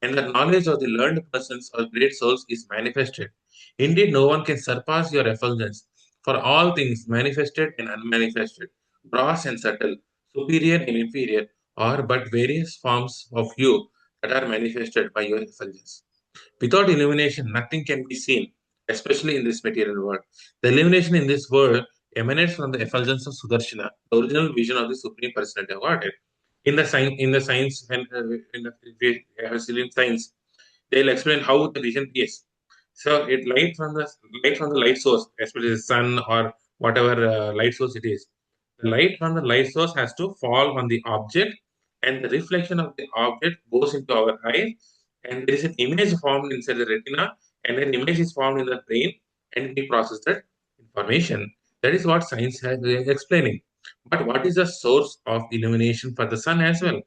and the knowledge of the learned persons or great souls is manifested. Indeed, no one can surpass your effulgence, for all things manifested and unmanifested, gross and subtle, superior and inferior, are but various forms of you that are manifested by your effulgence. Without illumination, nothing can be seen, especially in this material world. The illumination in this world emanates from the effulgence of Sudarshana, the original vision of the Supreme Personality of Godhead. In the science, and if we have a in science, they'll explain how the vision is. So it light from the light source, especially the sun or whatever light source it is. The light from the light source has to fall on the object, and the reflection of the object goes into our eye, and there is an image formed inside the retina, and an image is formed in the brain, and we process that information. That is what science is explaining. But what is the source of illumination for the sun as well?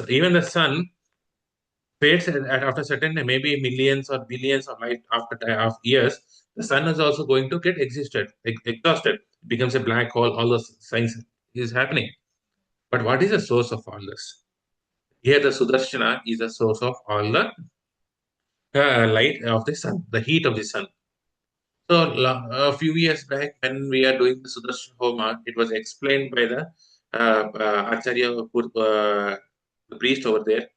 Even the sun fades after certain maybe millions or billions of light of years. The sun is also going to get exhausted. It becomes a black hole. All those things is happening. But what is the source of all this? Here, the Sudarshana is the source of all the light of the sun, the heat of the sun. So, a few years back, when we are doing the Sudarshan Homa, it was explained by the Acharya, the priest over there.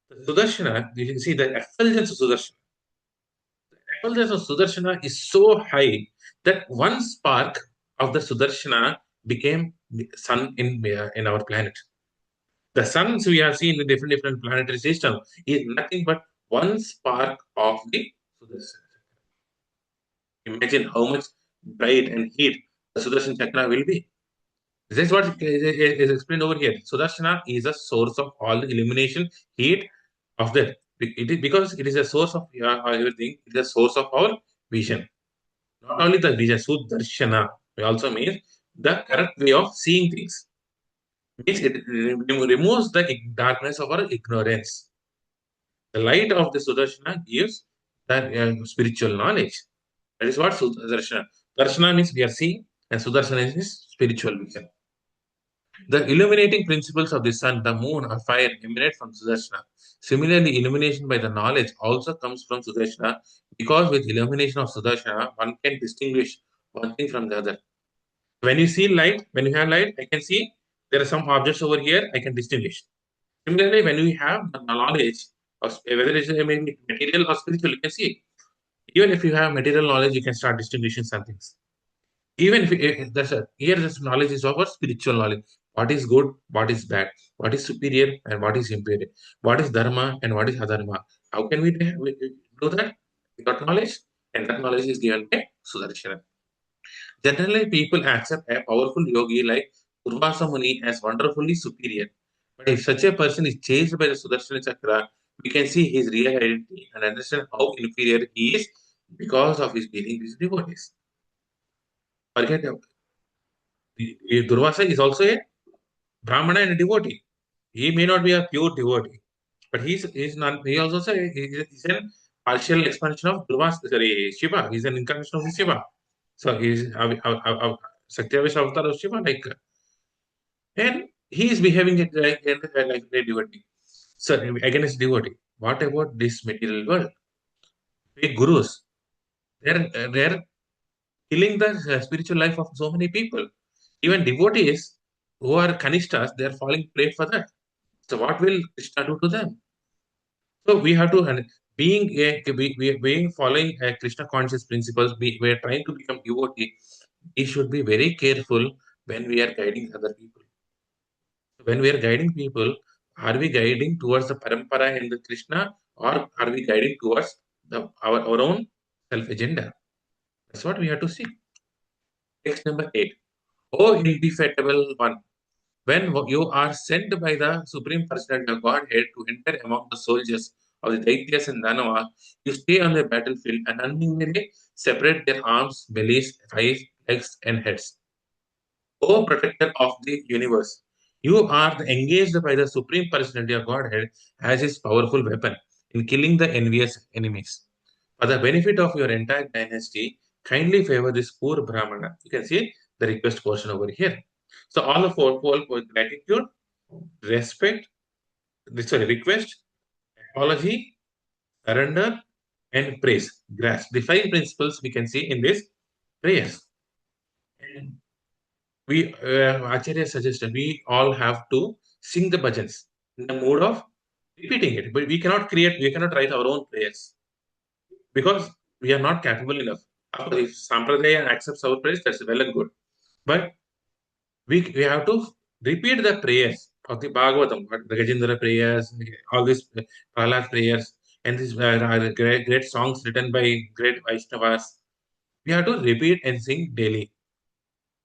The Sudarshana, you can see the effulgence of Sudarshana. The effulgence of Sudarshana is so high that one spark of the Sudarshana became the sun in our planet. The suns we have seen in different planetary systems is nothing but one spark of the Sudarshan. Imagine how much bright and heat the Sudarshan Chakra will be. This is what is explained over here. Sudarshana is a source of all the illumination, heat of that. It is because it is a source of everything. It is a source of our vision. Not only the vision, Sudarshana also means the correct way of seeing things. Means it removes the darkness of our ignorance. The light of the Sudarshana gives that spiritual knowledge. That is what Sudarshana. Darshana means we are seeing, and Sudarshana is spiritual vision. The illuminating principles of the sun, the moon, or fire emanate from Sudarshana. Similarly, illumination by the knowledge also comes from Sudarshana because with illumination of Sudarshana, one can distinguish one thing from the other. When you see light, when you have light, I can see there are some objects over here, I can distinguish. Similarly, when we have the knowledge of whether it's maybe material or spiritual, you can see. Even if you have material knowledge, you can start distinguishing some things. Even if here this knowledge is of our spiritual knowledge. What is good, what is bad, what is superior and what is inferior, what is dharma and what is adharma. How can we do that? We got knowledge, and that knowledge is given by Sudarshana. Generally, people accept a powerful yogi like Durvasa Muni as wonderfully superior. But if such a person is chased by the Sudarshana Chakra, we can see his real identity and understand how inferior he is because of his dealing with devotees. Forget Durvasa is also a Brahmana and a devotee. He may not be a pure devotee, but he's not. He also say he's a partial expansion of Durvasa. Sorry, Shiva. He's an incarnation of Shiva. So he's Satyavesha avatar of Shiva, and he is behaving like a devotee. So against devotee. What about this material world? Big gurus. They're killing the spiritual life of so many people. Even devotees who are kanishtas, they are falling prey for that. So what will Krishna do to them? So we have to, and being following Krishna conscious principles, we are trying to become devotee. We should be very careful when we are guiding other people. When we are guiding people, are we guiding towards the parampara and the Krishna, or are we guiding towards our own self-agenda. That's what we have to see. Text number 8. O indefatigable one, when you are sent by the Supreme Personality of Godhead to enter among the soldiers of the Daityas and Danavas, you stay on the battlefield and unwillingly separate their arms, bellies, thighs, legs, and heads. O protector of the universe, you are engaged by the Supreme Personality of Godhead as his powerful weapon in killing the envious enemies. For the benefit of your entire dynasty, kindly favor this poor Brahmana. You can see the request portion over here. So all of all gratitude, respect, request, apology, surrender, and praise. Grasp. The five principles we can see in this prayers. And Acharya suggested we all have to sing the bhajans in the mood of repeating it. But we cannot write our own prayers because we are not capable enough. Of course, if Sampradaya accepts our prayers, that's well and good. But we have to repeat the prayers of the Bhagavatam, the Gajendra prayers, all these Prahlad prayers, and these great songs written by great Vaishnavas. We have to repeat and sing daily.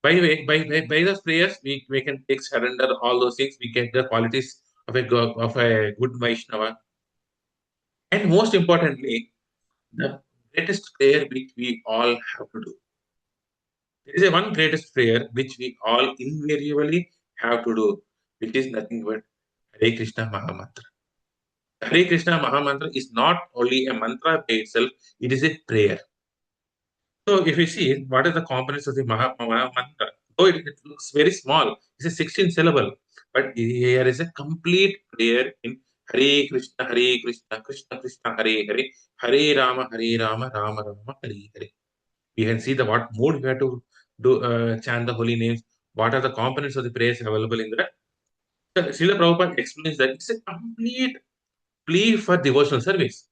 By those prayers, we can take surrender, all those things. We get the qualities of of a good Vaishnava. And most importantly, the greatest prayer which we all have to do. There is a one greatest prayer which we all invariably have to do, which is nothing but Hare Krishna Mahamantra. Hare Krishna Mahamantra is not only a mantra by itself, it is a prayer. So if you see what are the components of the Mahamantra, though it looks very small, it's a 16 syllable, but here is a complete prayer in Hare Krishna, Krishna Krishna, Hare Hare, Hare Rama, Rama Rama, Hare Hare. You can see the what mode we have to do chant the holy names. What are the components of the prayers available in that? So Srila Prabhupada explains that it's a complete plea for devotional service.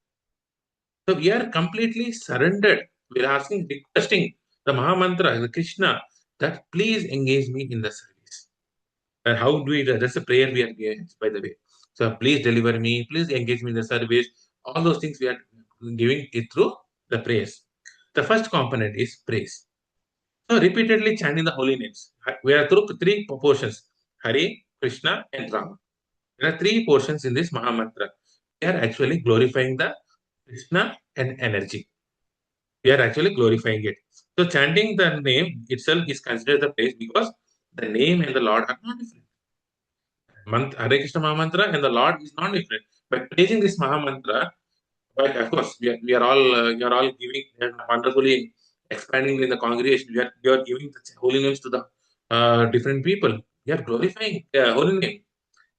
So we are completely surrendered. We are asking, requesting the Mahamantra, the Krishna, that please engage me in the service. And how do we do? That's a prayer we are giving, by the way. So please deliver me, please engage me in the service. All those things we are giving it through the prayers. The first component is praise. So repeatedly chanting the holy names. We are through three portions: Hare, Krishna, and Rama. There are three portions in this Mahamantra. We are actually glorifying the Krishna and energy. We are actually glorifying it. So chanting the name itself is considered the praise because the name and the Lord are not different. Hare Krishna Mahamantra and the Lord is not different. By praising this Mahamantra, but of course, we are all giving wonderfully expanding in the congregation. We are giving the holy names to the different people. We are glorifying the holy name.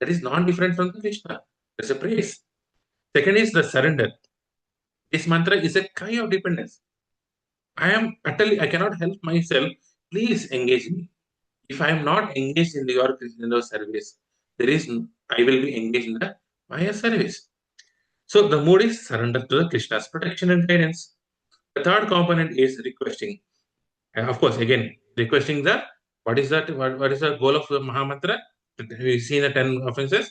That is not different from the Krishna. That's a praise. Second is the surrender. This mantra is a cry of dependence. I cannot help myself. Please engage me. If I am not engaged in your service, I will be engaged in the Maya service. So the mood is surrender to the Krishna's protection and guidance. The third component is requesting. And of course, again, requesting the what is that? What is the goal of the Mahamantra? We see the 10 offenses.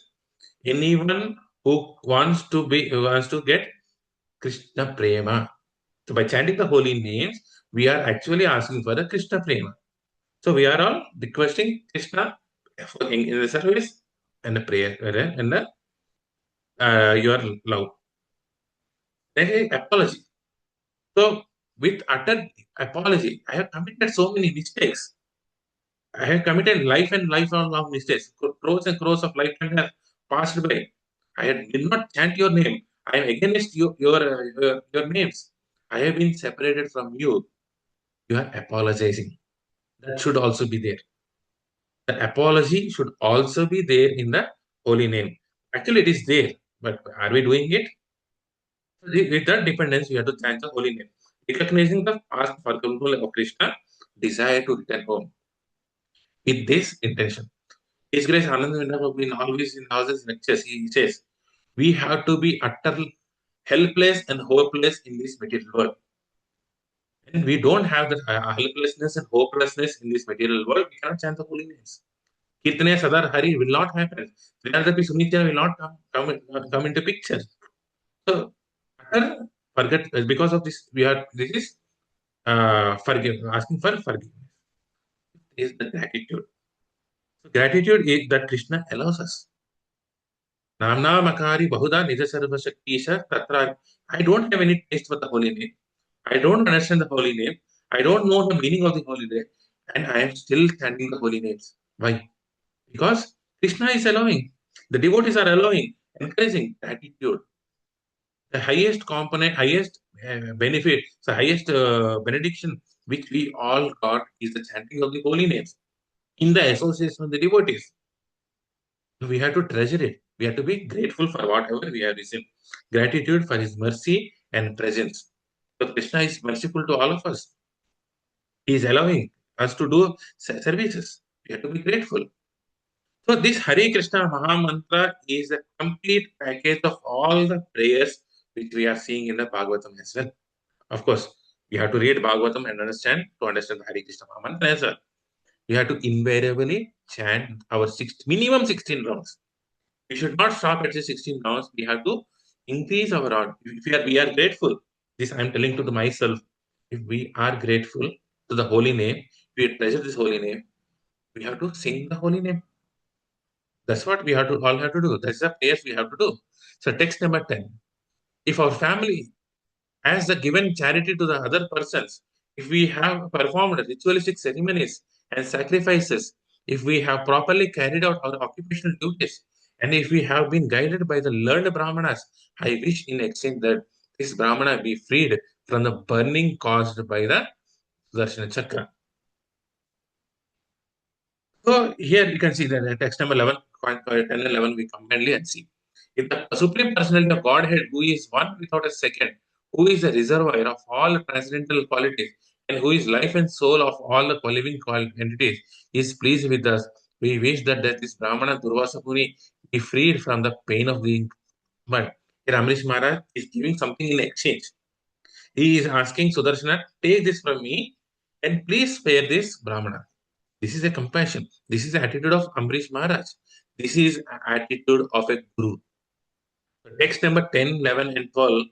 Anyone who wants to get Krishna Prema. So by chanting the holy names, we are actually asking for the Krishna Prema. So we are all requesting Krishna in the service and the prayer and the your love. Then apology. So with utter apology, I have committed so many mistakes. I have committed life and lifelong long mistakes. Crores and crores of lifetime have passed by. Did not chant your name. I am against your names. I have been separated from you. You are apologizing. That should also be there. The apology should also be there in the holy name. Actually, it is there, but are we doing it? With that dependence, we have to chant the holy name. Recognizing the past forgetful of Krishna, desire to return home. With this intention. His Grace Ananda Vinda been always in houses lectures. He says, we have to be utterly helpless and hopeless in this material world. And we don't have that helplessness and hopelessness in this material world. We cannot chant the holy names. Kirtane Sadar Hari will not happen. Vedadapi Sunitya will not come into picture. So, utter forget, because of this, this is asking for forgiveness. Is the gratitude. So gratitude is that Krishna allows us. Namna Makari Bahuda Nija Sarva Shaktisha Tatra. I don't have any taste for the holy name. I don't understand the holy name. I don't know the meaning of the holy name. And I am still chanting the holy names. Why? Because Krishna is allowing. The devotees are allowing, encouraging gratitude. The highest component, highest benefit, the highest benediction which we all got is the chanting of the holy names in the association of the devotees. We have to treasure it. We have to be grateful for whatever we have received. Gratitude for his mercy and presence. So Krishna is merciful to all of us. He is allowing us to do services. We have to be grateful. So this Hare Krishna Maha Mantra is a complete package of all the prayers which we are seeing in the Bhagavatam as well. Of course, we have to read Bhagavatam and understand to understand the Hare Krishna Maha Mantra as well. We have to invariably chant our minimum 16 rounds. We should not stop at the 16 rounds. We have to increase our round. If we are grateful, this I am telling to myself, if we are grateful to the holy name, we treasure this holy name, we have to sing the holy name. That's what we have to all have to do. That's the prayers we have to do. So text number 10. If our family has the given charity to the other persons, if we have performed ritualistic ceremonies and sacrifices, if we have properly carried out our occupational duties, and if we have been guided by the learned Brahmanas, I wish in exchange that this Brahmana be freed from the burning caused by the Sudarshana Chakra. So here you can see that text number 11, 10 and 11, we combinedly and see. If the Supreme Personality of Godhead, who is one without a second, who is the reservoir of all transcendental qualities, and who is life and soul of all the living entities, is pleased with us, we wish that this Brahmana Durvasa Muni be freed from the pain of being. But here Amrish Maharaj is giving something in exchange. He is asking Sudarshana, take this from me and please spare this Brahmana. This is a compassion. This is the attitude of Amrish Maharaj. This is attitude of a guru. Text number 10, 11, and 12,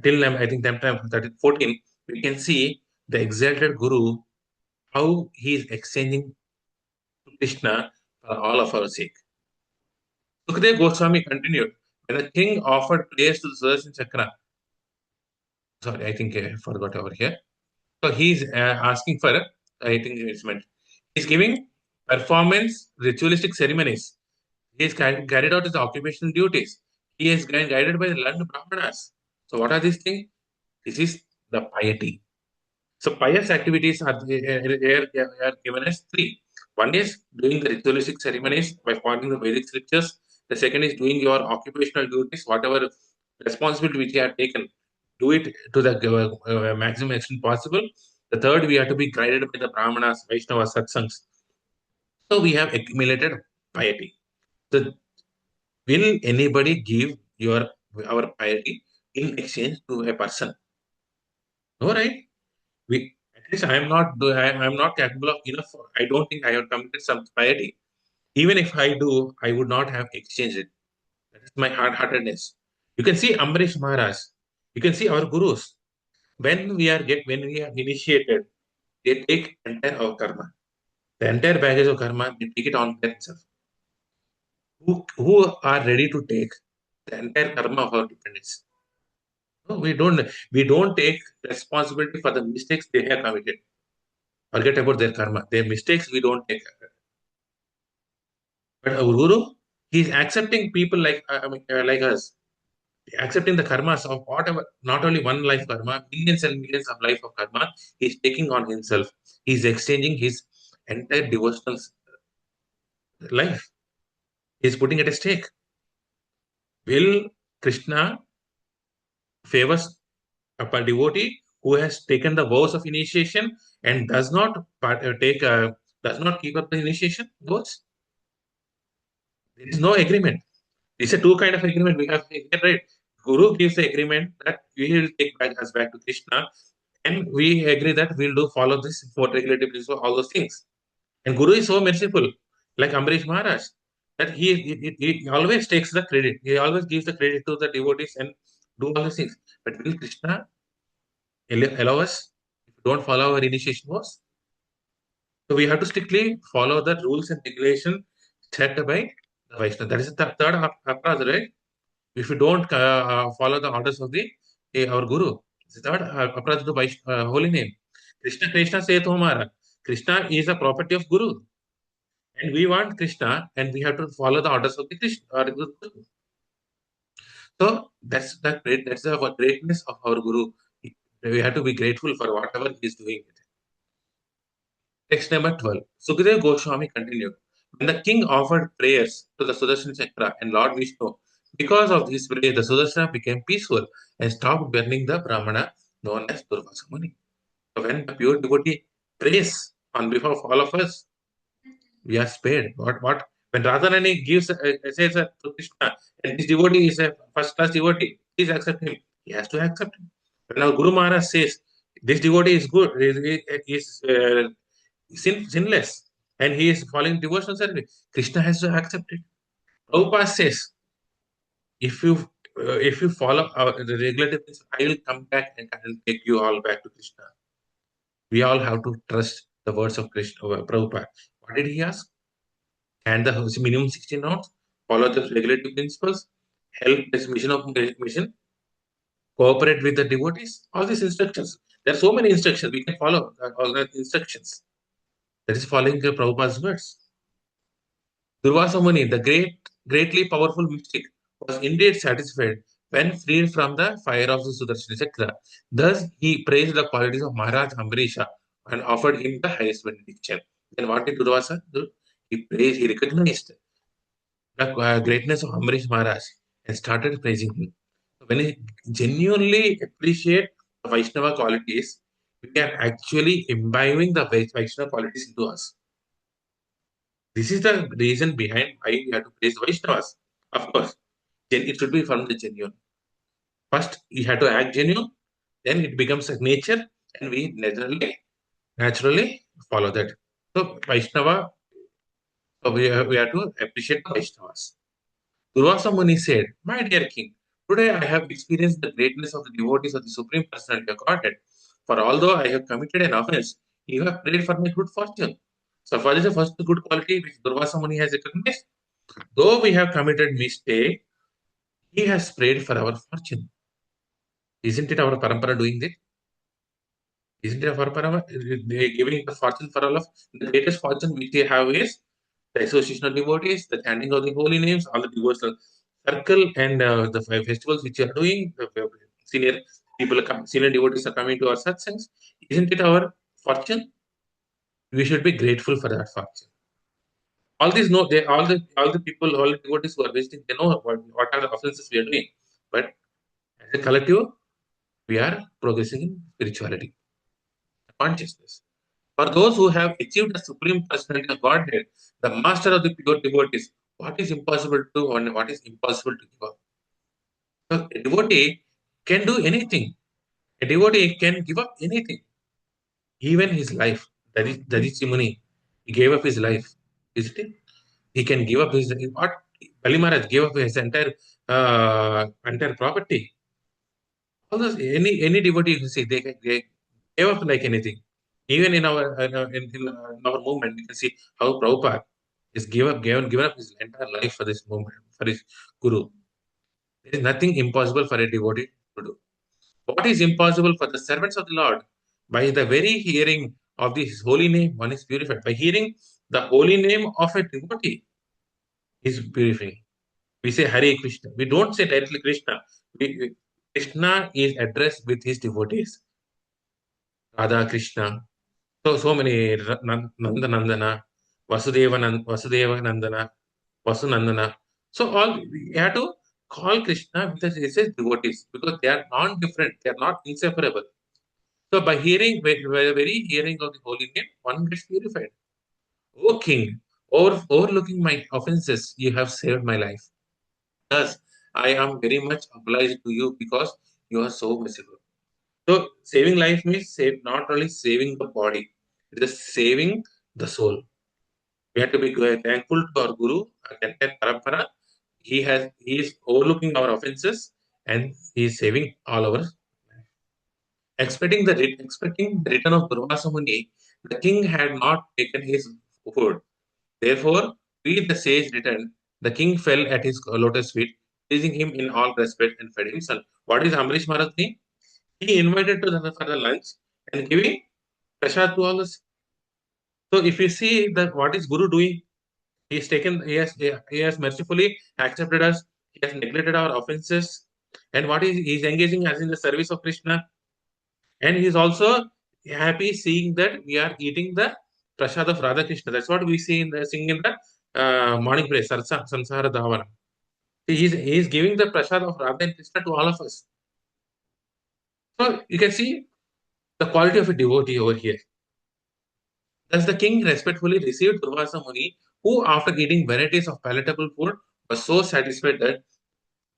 till I think 14, we can see the exalted guru, how he is exchanging to Krishna for all of our sake. Sukadeva Goswami continued, when the king offered praise to the Sudarshan Chakra, sorry, I think I forgot over here. So he's asking for, I think it's meant, he's giving performance ritualistic ceremonies. He has carried out his occupational duties. He is guided by the learned Brahmanas. So what are these things? This is the piety. So pious activities are given as three. One is doing the ritualistic ceremonies by following the Vedic scriptures. The second is doing your occupational duties, whatever responsibility which you have taken, do it to the maximum extent possible. The third, we have to be guided by the Brahmanas, Vaishnavas, Satsangs. So we have accumulated piety. So will anybody give our piety in exchange to a person? No, right? We at least I am not capable of enough. I don't think I have committed some piety. Even if I do, I would not have exchanged it. That is my hard-heartedness. You can see Amrish Maharaj. You can see our gurus. When we are initiated, they take entire our karma. The entire baggage of karma, they take it on themselves. Who are ready to take the entire karma of our dependence? No, we don't take responsibility for the mistakes they have committed. Forget about their karma. Their mistakes we don't take. But our guru, he is accepting people like us, accepting the karmas of whatever, not only one life karma, millions and millions of life of karma, he's taking on himself. He's exchanging his entire devotional life. He's putting at a stake. Will Krishna favors a devotee who has taken the vows of initiation and does not keep up the initiation vows? There is no agreement. It's a two kind of agreement we have here, right? Guru gives the agreement that we will take us back to Krishna, and we agree that we'll follow this for regulative principle, all those things. And Guru is so merciful, like Amrish Maharaj, that he always takes the credit. He always gives the credit to the devotees and do all these things. But will Krishna allow us if we don't follow our initiation vows? So we have to strictly follow the rules and regulations set by the Vaishnava. That is the third aparadha, right? If you don't follow the orders of the our Guru, this is the third aparadha to holy name. Krishna Krishna say to Hamara. Krishna is a property of Guru. And we want Krishna and we have to follow the orders of the Krishna or the Guru. So that's the greatness of our Guru. We have to be grateful for whatever he is doing. Text number 12. Sukadeva Goswami continued. When the king offered prayers to the Sudarshan Chakra and Lord Vishnu, because of his prayer, the Sudarshana became peaceful and stopped burning the Brahmana known as Durvasa Muni. So when the pure devotee prays on behalf of all of us, we are spared. What? When Radharani gives says to Krishna, and this devotee is a first class devotee, please accept him. He has to accept him. When our Guru Maharaj says, this devotee is good, is sinless, and he is following devotional service, Krishna has to accept it. Prabhupada says, if you follow the regulative principle, I will come back and take you all back to Krishna. We all have to trust the words of Krishna, Prabhupada. What did he ask? And the minimum 16 notes, follow the regulative principles, help this mission, cooperate with the devotees, all these instructions. There are so many instructions. We can follow all the instructions. That is following the Prabhupada's words. Durvasa Muni, the greatly powerful mystic, was indeed satisfied when freed from the fire of the Sudarshan Chakra. Thus, he praised the qualities of Maharaj Ambarisha and offered him the highest benediction. Then what did Durvasa do? He recognized the greatness of Amrish Maharaj and started praising him. When we genuinely appreciate the Vaishnava qualities, we are actually imbibing the Vaishnava qualities into us. This is the reason behind why we have to praise Vaishnavas. Of course, then it should be from the genuine. First, you have to act genuine, then it becomes a nature, and we naturally follow that. So, Vaishnava, so we have to appreciate the Vaishnavas. Durvasa Muni said, my dear king, today I have experienced the greatness of the devotees of the Supreme Personality of Godhead. For although I have committed an offense, you have prayed for my good fortune. So, what is the first good quality which Durvasa Muni has recognized? Though we have committed mistake, he has prayed for our fortune. Isn't it our parampara doing that? Isn't it our parampara giving the fortune for all of the greatest fortune which they have is the association of devotees, the chanting of the holy names, all the devotional circle, and the festivals which you are doing. Senior senior devotees are coming to our satsangs. Isn't it our fortune? We should be grateful for that fortune. All these know they all the people, all the devotees who are visiting, they know what are the offenses we are doing. But as a collective, we are progressing in spirituality, consciousness. For those who have achieved the supreme personality of Godhead, the master of the pure devotees, what is impossible to do and what is impossible to give up? So a devotee can do anything. A devotee can give up anything, even his life. That is Simuni. He gave up his life. Isn't it? He can give up his what? Bali Maharaj gave up his entire property. All those any devotee you can see they gave up like anything. Even in our in our movement, we can see how Prabhupada is given up his entire life for this movement, for his guru. There is nothing impossible for a devotee to do. What is impossible for the servants of the Lord? By the very hearing of this holy name, one is purified. By hearing the holy name of a devotee is purifying. We say Hare Krishna. We don't say directly Krishna. Krishna is addressed with his devotees. Radha Krishna. So many Nanda Nandana, Vasudeva Nandana, Vasu Nandana. So all we have to call Krishna because he says devotees because they are non-different, they are not inseparable. So by hearing, by the very hearing of the holy name, one gets purified. O King, overlooking my offenses, you have saved my life. Thus, I am very much obliged to you because you are so merciful. So saving life means not only saving the body, it is saving the soul. We have to be thankful to our Guru, our entire Parampara. He is overlooking our offenses and he is saving all our. Expecting the return of Durvasa Muni, the king had not taken his food. Therefore, we the sage returned. The king fell at his lotus feet, pleasing him in all respect and fed him son. What is Amrish Maharaj doing? He invited to the for the lunch and giving prasad to all us. So if you see that what is Guru doing, he has mercifully accepted us, he has neglected our offenses, and what is he is engaging us in the service of Krishna. And he is also happy seeing that we are eating the prasad of Radha Krishna. That's what we see in the sing in the morning prayer, Sansara Dhavana. He is giving the prasad of Radha and Krishna to all of us. So you can see the quality of a devotee over here. Thus the king respectfully received Durvasa Muni, who after eating varieties of palatable food was so satisfied that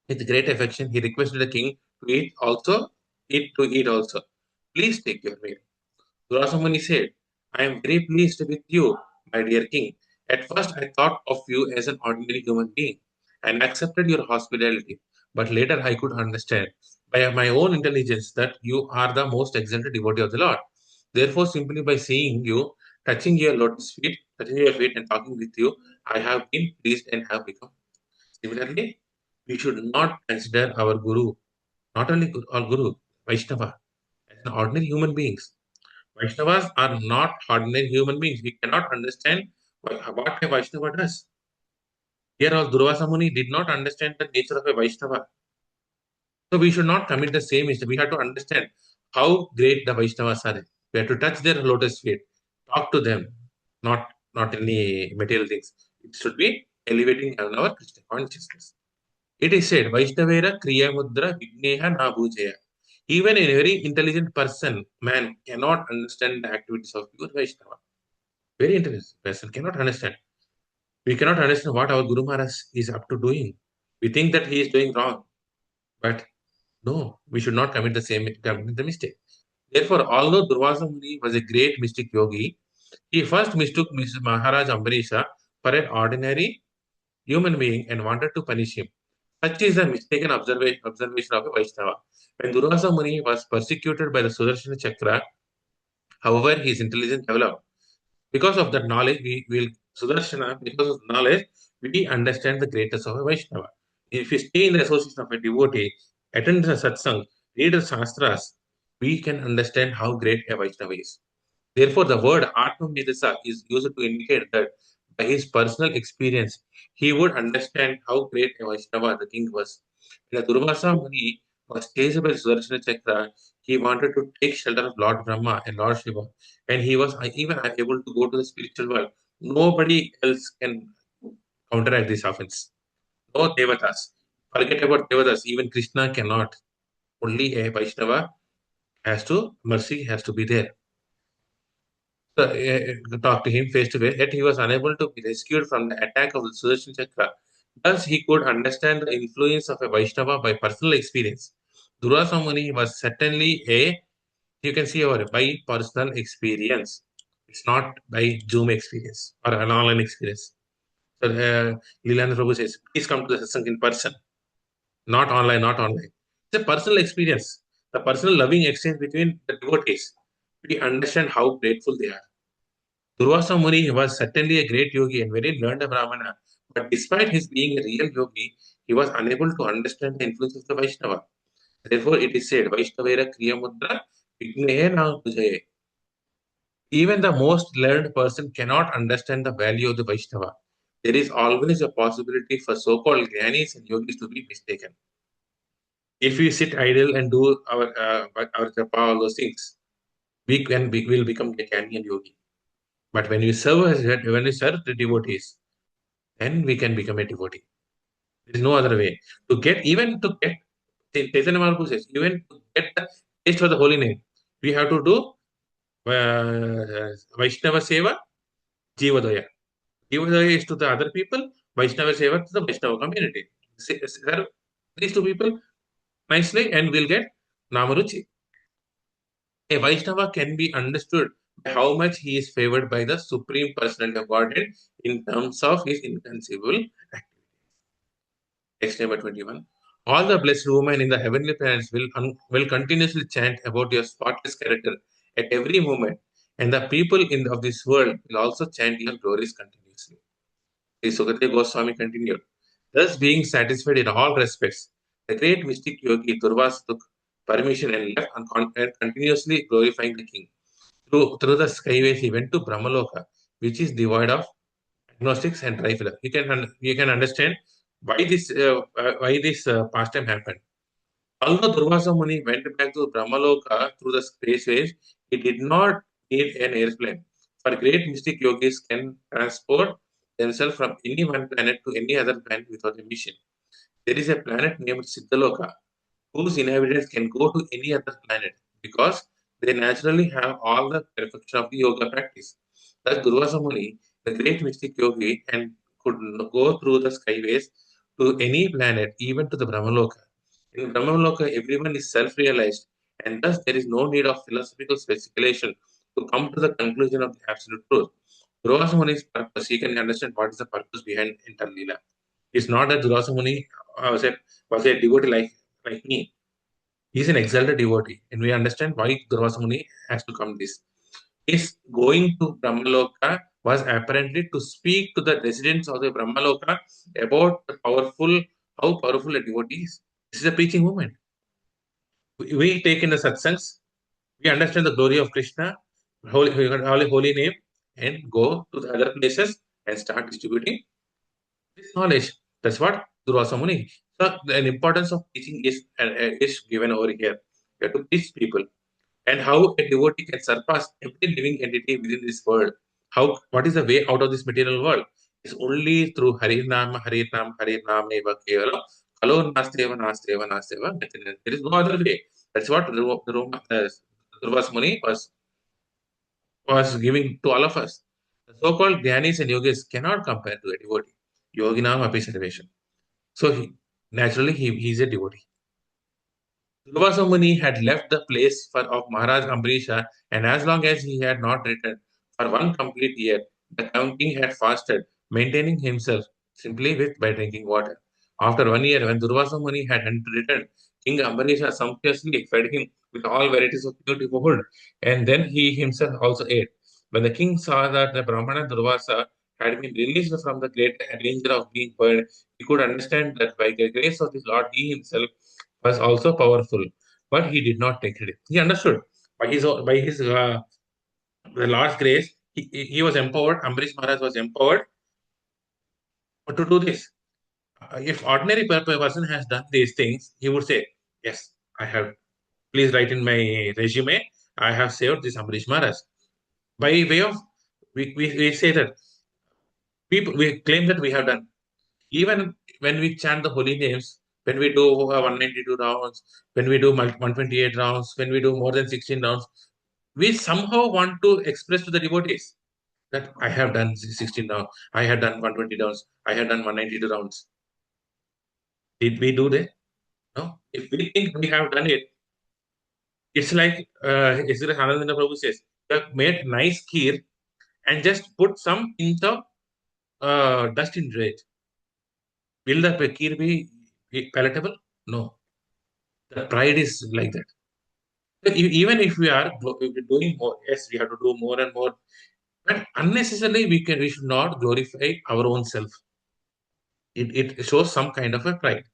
with great affection he requested the king to eat also. Please take your meal. Durasamuni said, I am very pleased with you, my dear king. At first, I thought of you as an ordinary human being and accepted your hospitality. But later, I could understand by my own intelligence that you are the most exalted devotee of the Lord. Therefore, simply by seeing you, touching your feet, and talking with you, I have been pleased and have become. Similarly, we should not consider our Guru, not only our Guru, Vaishnava, as an ordinary human beings. Vaishnavas are not ordinary human beings. We cannot understand what a Vaishnava does. Here, all Durvasa Muni did not understand the nature of a Vaishnava. So, we should not commit the same mistake. We have to understand how great the Vaishnavas are. We have to touch their lotus feet, talk to them, not any material things. It should be elevating our Krishna consciousness. It is said, Vaishnavera Kriya Mudra Vigneha Na Bhujaya. Even a very intelligent man, cannot understand the activities of pure Vaishnava. Very intelligent person cannot understand. We cannot understand what our Guru Maharaj is up to doing. We think that he is doing wrong, but no, we should not commit the mistake. Therefore, although Durvasa Muni was a great mystic yogi, he first mistook Mr. Maharaj Ambarisha for an ordinary human being and wanted to punish him. Such is the mistaken observation of a Vaishnava. When Durvasa Muni was persecuted by the Sudarshana Chakra, however, his intelligence developed. Because of that knowledge, we will Sudarshana, because of knowledge, we understand the greatness of a Vaishnava. If we stay in the association of a devotee, attend the satsang, read the shastras, we can understand how great a Vaishnava is. Therefore, the word Atmamidasa is used to indicate that by his personal experience, he would understand how great a Vaishnava the king was. When the Durvasa Muni was chased by Sudarshana Chakra, he wanted to take shelter of Lord Brahma and Lord Shiva, and he was even unable to go to the spiritual world. Nobody else can counteract this offense. No Devatas. Forget about Devatas, even Krishna cannot. Only a Vaishnava mercy has to be there. Talk to him face to face, yet he was unable to be rescued from the attack of the Sudarshan Chakra. Thus, he could understand the influence of a Vaishnava by personal experience. Durvasa Muni was certainly you can see over by personal experience. It's not by Zoom experience or an online experience. So, Lilananda Prabhu says, please come to the satsang in person, not online, not online. It's a personal experience, the personal loving exchange between the devotees. We understand how grateful they are. Durvasa Muni was certainly a great yogi and very learned Brahmana, but despite his being a real yogi, he was unable to understand the influence of the Vaishnava. Therefore, it is said, Vaishnavera Kriya Mudra Vignehe Na Pujaye. Even the most learned person cannot understand the value of the Vaishnava. There is always a possibility for so-called gyanis and yogis to be mistaken. If we sit idle and do our japa, all those things, we will become a gyani and yogi. But when when we serve the devotees, then we can become a devotee. There is no other way. To get, Chaitanya Mahaprabhu says, even to get the taste for the holy name, we have to do Vaishnava Seva, Jivadaya. Jivadaya is to the other people, Vaishnava Seva to the Vaishnava community. Serve these two people nicely and we'll get Namaruchi. A Vaishnava can be understood by how much he is favored by the Supreme Personality of Godhead in terms of his inconceivable activity. Text number 21. All the blessed women in the heavenly planets will continuously chant about your spotless character at every moment, and the people of this world will also chant your glories continuously. The Sukadeva Goswami continued. Thus, being satisfied in all respects, the great mystic yogi Durvas took permission and left and continuously glorifying the king. Through the skyways, he went to Brahmaloka, which is devoid of agnostics and trifler. You can understand why this pastime happened. Although Durvasa Muni went back to Brahmaloka through the spaceways, he did not need an airplane. For great mystic yogis can transport themselves from any one planet to any other planet without a mission. There is a planet named Siddhaloka whose inhabitants can go to any other planet because they naturally have all the perfection of the yoga practice. Thus, Durvasa Muni, the great mystic yogi, and could go through the skyways to any planet, even to the Brahmaloka. In Brahmaloka, everyone is self-realized, and thus there is no need of philosophical speculation to come to the conclusion of the absolute truth. Durvasa Muni's purpose, he can understand what is the purpose behind entire Leela. It's not that Durvasa Muni was a devotee like me. He's an exalted devotee, and we understand why Durvasa Muni has to come this. His going to Brahmaloka was apparently to speak to the residents of the Brahmaloka about how powerful a devotee is. This is a preaching movement. We take in the satsangs, we understand the glory of Krishna, holy name, and go to the other places and start distributing this knowledge. That's what Durvasa Muni. So the importance of teaching is given over here. You have to teach people and how a devotee can surpass every living entity within this world. What is the way out of this material world? It's only through Harinama, Harinam, Harinam, Eva Kevala. Kalo Nasteva, Nasteva, Nasteva. There is no other way. That's what Durvas Muni was giving to all of us. The so-called Dhyanis and Yogis cannot compare to a devotee. Yoginam Api Sarvesham. So he's a devotee. Durvasa Muni had left the place of Maharaj Ambrisha, and as long as he had not returned for one complete year, the king had fasted, maintaining himself simply by drinking water. After 1 year, when Durvasa Muni had returned, King Ambrisha sumptuously fed him with all varieties of beautiful food, and then he himself also ate. When the king saw that the Brahmana Durvasa had been released from the great danger of being burned, he could understand that by the grace of his Lord, he himself was also powerful, but he did not take credit. He understood by his the Lord's grace, he was empowered. Ambarish Maharaj was empowered to do this. If ordinary person has done these things, he would say, "Yes, I have. Please write in my resume. I have saved this Ambarish Maharaj." By way of we say that we claim that we have done. Even when we chant the holy names, when we do 192 rounds, when we do 128 rounds, when we do more than 16 rounds, we somehow want to express to the devotees that I have done 16 rounds, I have done 120 rounds, I have done 192 rounds. Did we do that? No. If we think we have done it, it's like Anandana Prabhu says, you have made nice kheer and just put some pinch of dust into it. Will the kheer be palatable? No. The pride is like that. So even if if we're doing more, yes, we have to do more and more. But unnecessarily, we should not glorify our own self. It shows some kind of a pride.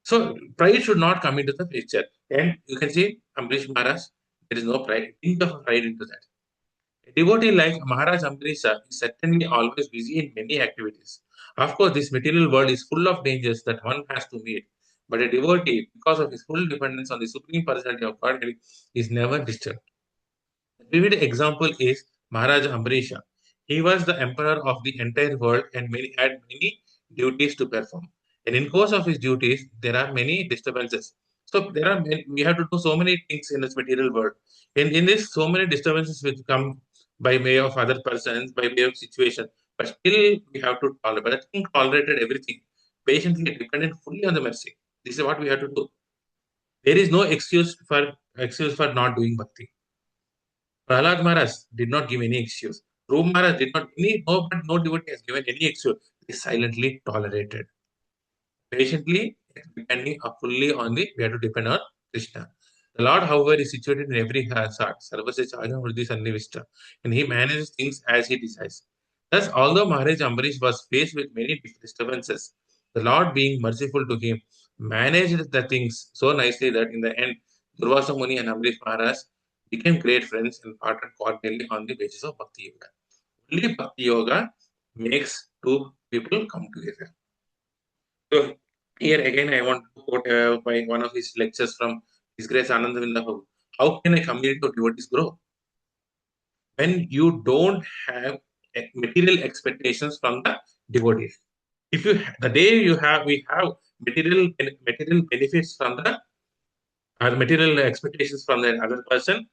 So pride should not come into the picture. And you can see Ambrish Maharaj, there is no pride. Think of pride into that. A devotee like Maharaj Ambrisha is certainly always busy in many activities. Of course, this material world is full of dangers that one has to meet. But a devotee, because of his full dependence on the Supreme Personality of Godhead, is never disturbed. The vivid example is Maharaj Ambrisha. He was the emperor of the entire world and had many duties to perform. And in course of his duties, there are many disturbances. So we have to do so many things in this material world. In this, so many disturbances will come by way of other persons, by way of situation. But still, we have to tolerate. But the king tolerated everything, patiently dependent fully on the mercy. This is what we have to do. There is no excuse for not doing bhakti. Prahlad Maharaj did not give any excuse. Dhruv Maharaj did not no devotee has given any excuse. He silently tolerated. Patiently, depending fully on we have to depend on Krishna. The Lord, however, is situated in every heart, Sarvasya Chaya Vriddhi Sannivishta, and he manages things as he decides. Thus, although Maharaj Ambarish was faced with many disturbances, the Lord, being merciful to him, managed the things so nicely that in the end, Durvasa Muni and Ambarish Maharaj became great friends and parted cordially on the basis of Bhakti Yoga. Only Bhakti Yoga makes two people come together. So here again, I want to quote by one of his lectures from His Grace Anandavinda Prabhu. How can a community of devotees grow? When you don't have material expectations from the devotees. If you the day you have we have material benefits from the material expectations from the other person,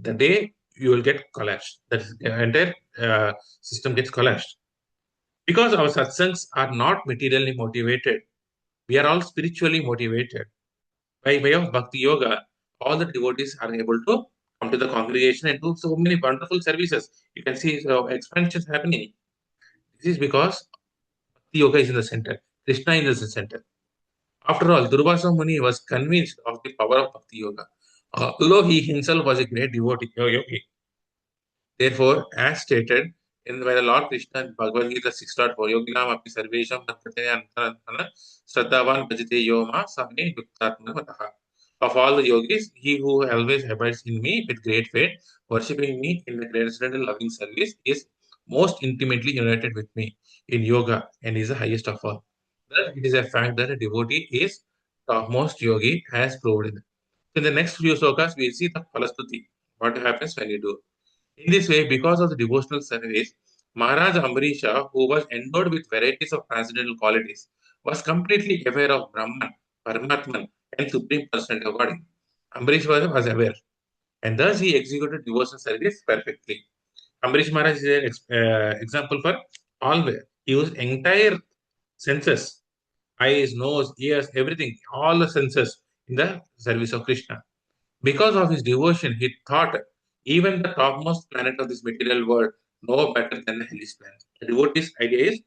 the day you will get collapsed. That is, the entire system gets collapsed. Because our satsangs are not materially motivated, we are all spiritually motivated. By way of bhakti yoga, all the devotees are able to come to the congregation and do so many wonderful services. You can see expansions happening. This is because bhakti yoga is in the center. Krishna is in the center. After all, Durvasa Muni was convinced of the power of bhakti yoga. Although he himself was a great devotee, yogi. Therefore, as stated in by the Lord Krishna in Bhagavad Gita 6.4, Yoginam api sarvesham bhaktate antara shraddhavan bhajate yoma same yuktatma mataha. Of all the yogis, he who always abides in me with great faith, worshipping me in the transcendental loving service, is most intimately united with me in yoga and is the highest of all. Thus, it is a fact that a devotee is topmost yogi as proved. In the next few slokas, we will see the Palastuti, what happens when you do. In this way, because of the devotional service, Maharaj Ambarisha, who was endowed with varieties of transcendental qualities, was completely aware of Brahman, Paramatman, and Supreme Personality of God. Ambarish was aware, and thus he executed devotional service perfectly. Ambarish Maharaj is an example for all. He used entire senses, eyes, nose, ears, everything, all the senses in the service of Krishna. Because of his devotion, he thought even the topmost planet of this material world no better than the hellish planet. The devotee's idea is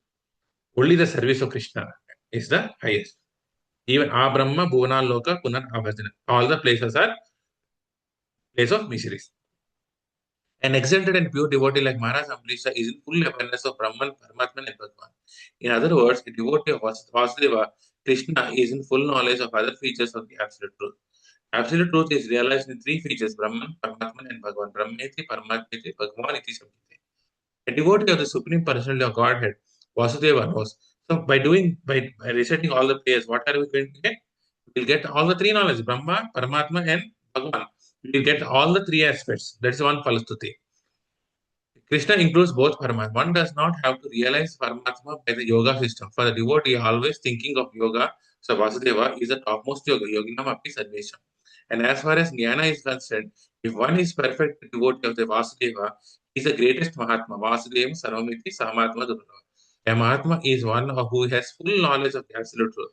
only the service of Krishna is the highest. Even Abrahma, Bhuvana, Loka, Punar, Abhajana. All the places are place of miseries. An exalted and pure devotee like Maharaj Ambrisha is in full awareness of Brahman, Paramatman, and Bhagavan. In other words, a devotee of Vasudeva, Krishna, is in full knowledge of other features of the absolute truth. Absolute truth is realized in three features: Brahman, Paramatman, and Bhagavan. Brahmeti, Paramatmeti, Bhagavan iti Shabdite. A devotee of the Supreme Personality of Godhead, Vasudeva, knows. So by reciting all the prayers, what are we going to get? We'll get all the three knowledge: Brahma, Paramatma, and Bhagavan. We'll get all the three aspects. That is one Palastuti. Krishna includes both Paramatma. One does not have to realize Paramatma by the yoga system. For the devotee, always thinking of yoga, so Vasudeva is the topmost yoga, yoginam api sarvesham. And as far as jnana is concerned, if one is perfect devotee of the Vasudeva, he is the greatest Mahatma. Vasudeva Sarvamiti Samahatma Durlava. A Mahatma is one who has full knowledge of the absolute truth.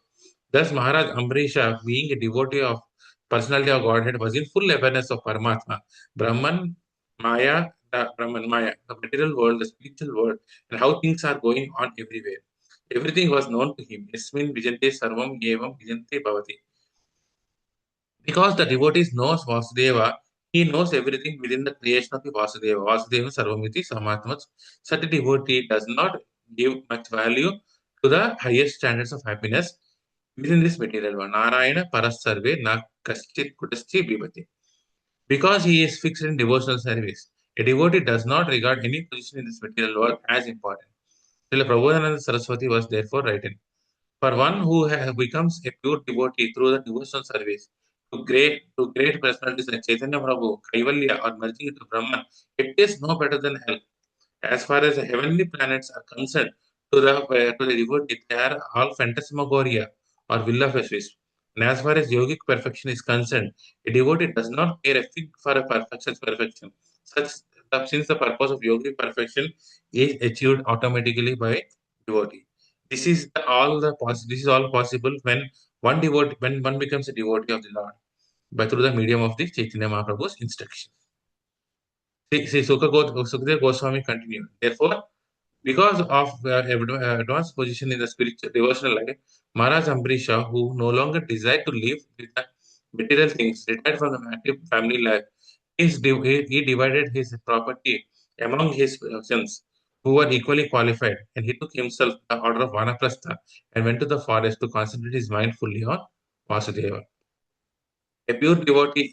Thus, Maharaj Ambrisha, being a devotee of personality of Godhead, was in full awareness of Paramatma, Brahman, Maya, the material world, the spiritual world, and how things are going on everywhere. Everything was known to him. Yasmin Vijante Sarvam Evam Vijante Bhavati. Because the devotee knows Vasudeva, he knows everything within the creation of the Vasudeva. Vasudeva Sarvamiti Samatma. Such a devotee does not give much value to the highest standards of happiness within this material world. Narayana Parasarve Na Kaschit Kutaschi Bhivati. Because he is fixed in devotional service, a devotee does not regard any position in this material world as important. Srila Prabodhananda Saraswati was therefore written. For one who becomes a pure devotee through the devotional service to great personalities like Chaitanya Prabhu, Kaivalya, or merging into Brahman, it is no better than hell. As far as the heavenly planets are concerned, to the devotee, they are all phantasmagoria or will of a wisp. And as far as yogic perfection is concerned, a devotee does not care a fig for a perfection. Such since the purpose of yogic perfection is achieved automatically by devotee. This is all possible when one becomes a devotee of the Lord by through the medium of the Chaitanya Mahaprabhu's instruction. See, Sukadeva Goswami continued. Therefore, Because of advanced position in the spiritual devotional life, Maharaj Ambrisha, who no longer desired to live with the material things, retired from the active family life. He divided his property among his sons, who were equally qualified, and he took himself the order of Vanaprastha and went to the forest to concentrate his mind fully on Vasudeva. As a pure devotee,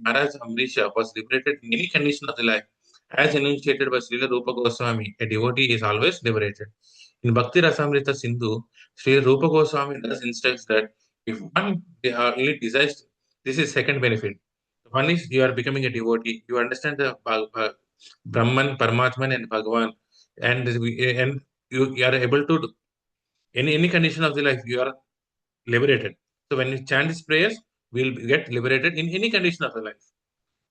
Maharaj Amrisha was liberated in any condition of the life. As enunciated by Srila Rupa Goswami, a devotee is always liberated. In Bhakti Rasamrita Sindhu, Srila Rupa Goswami does instruct that if one only desires, this is second benefit. One is you are becoming a devotee, you understand the Brahman, Paramatman, and Bhagavan, and you are able to, in any condition of the life, you are liberated. So when you chant these prayers, we'll get liberated in any condition of the life.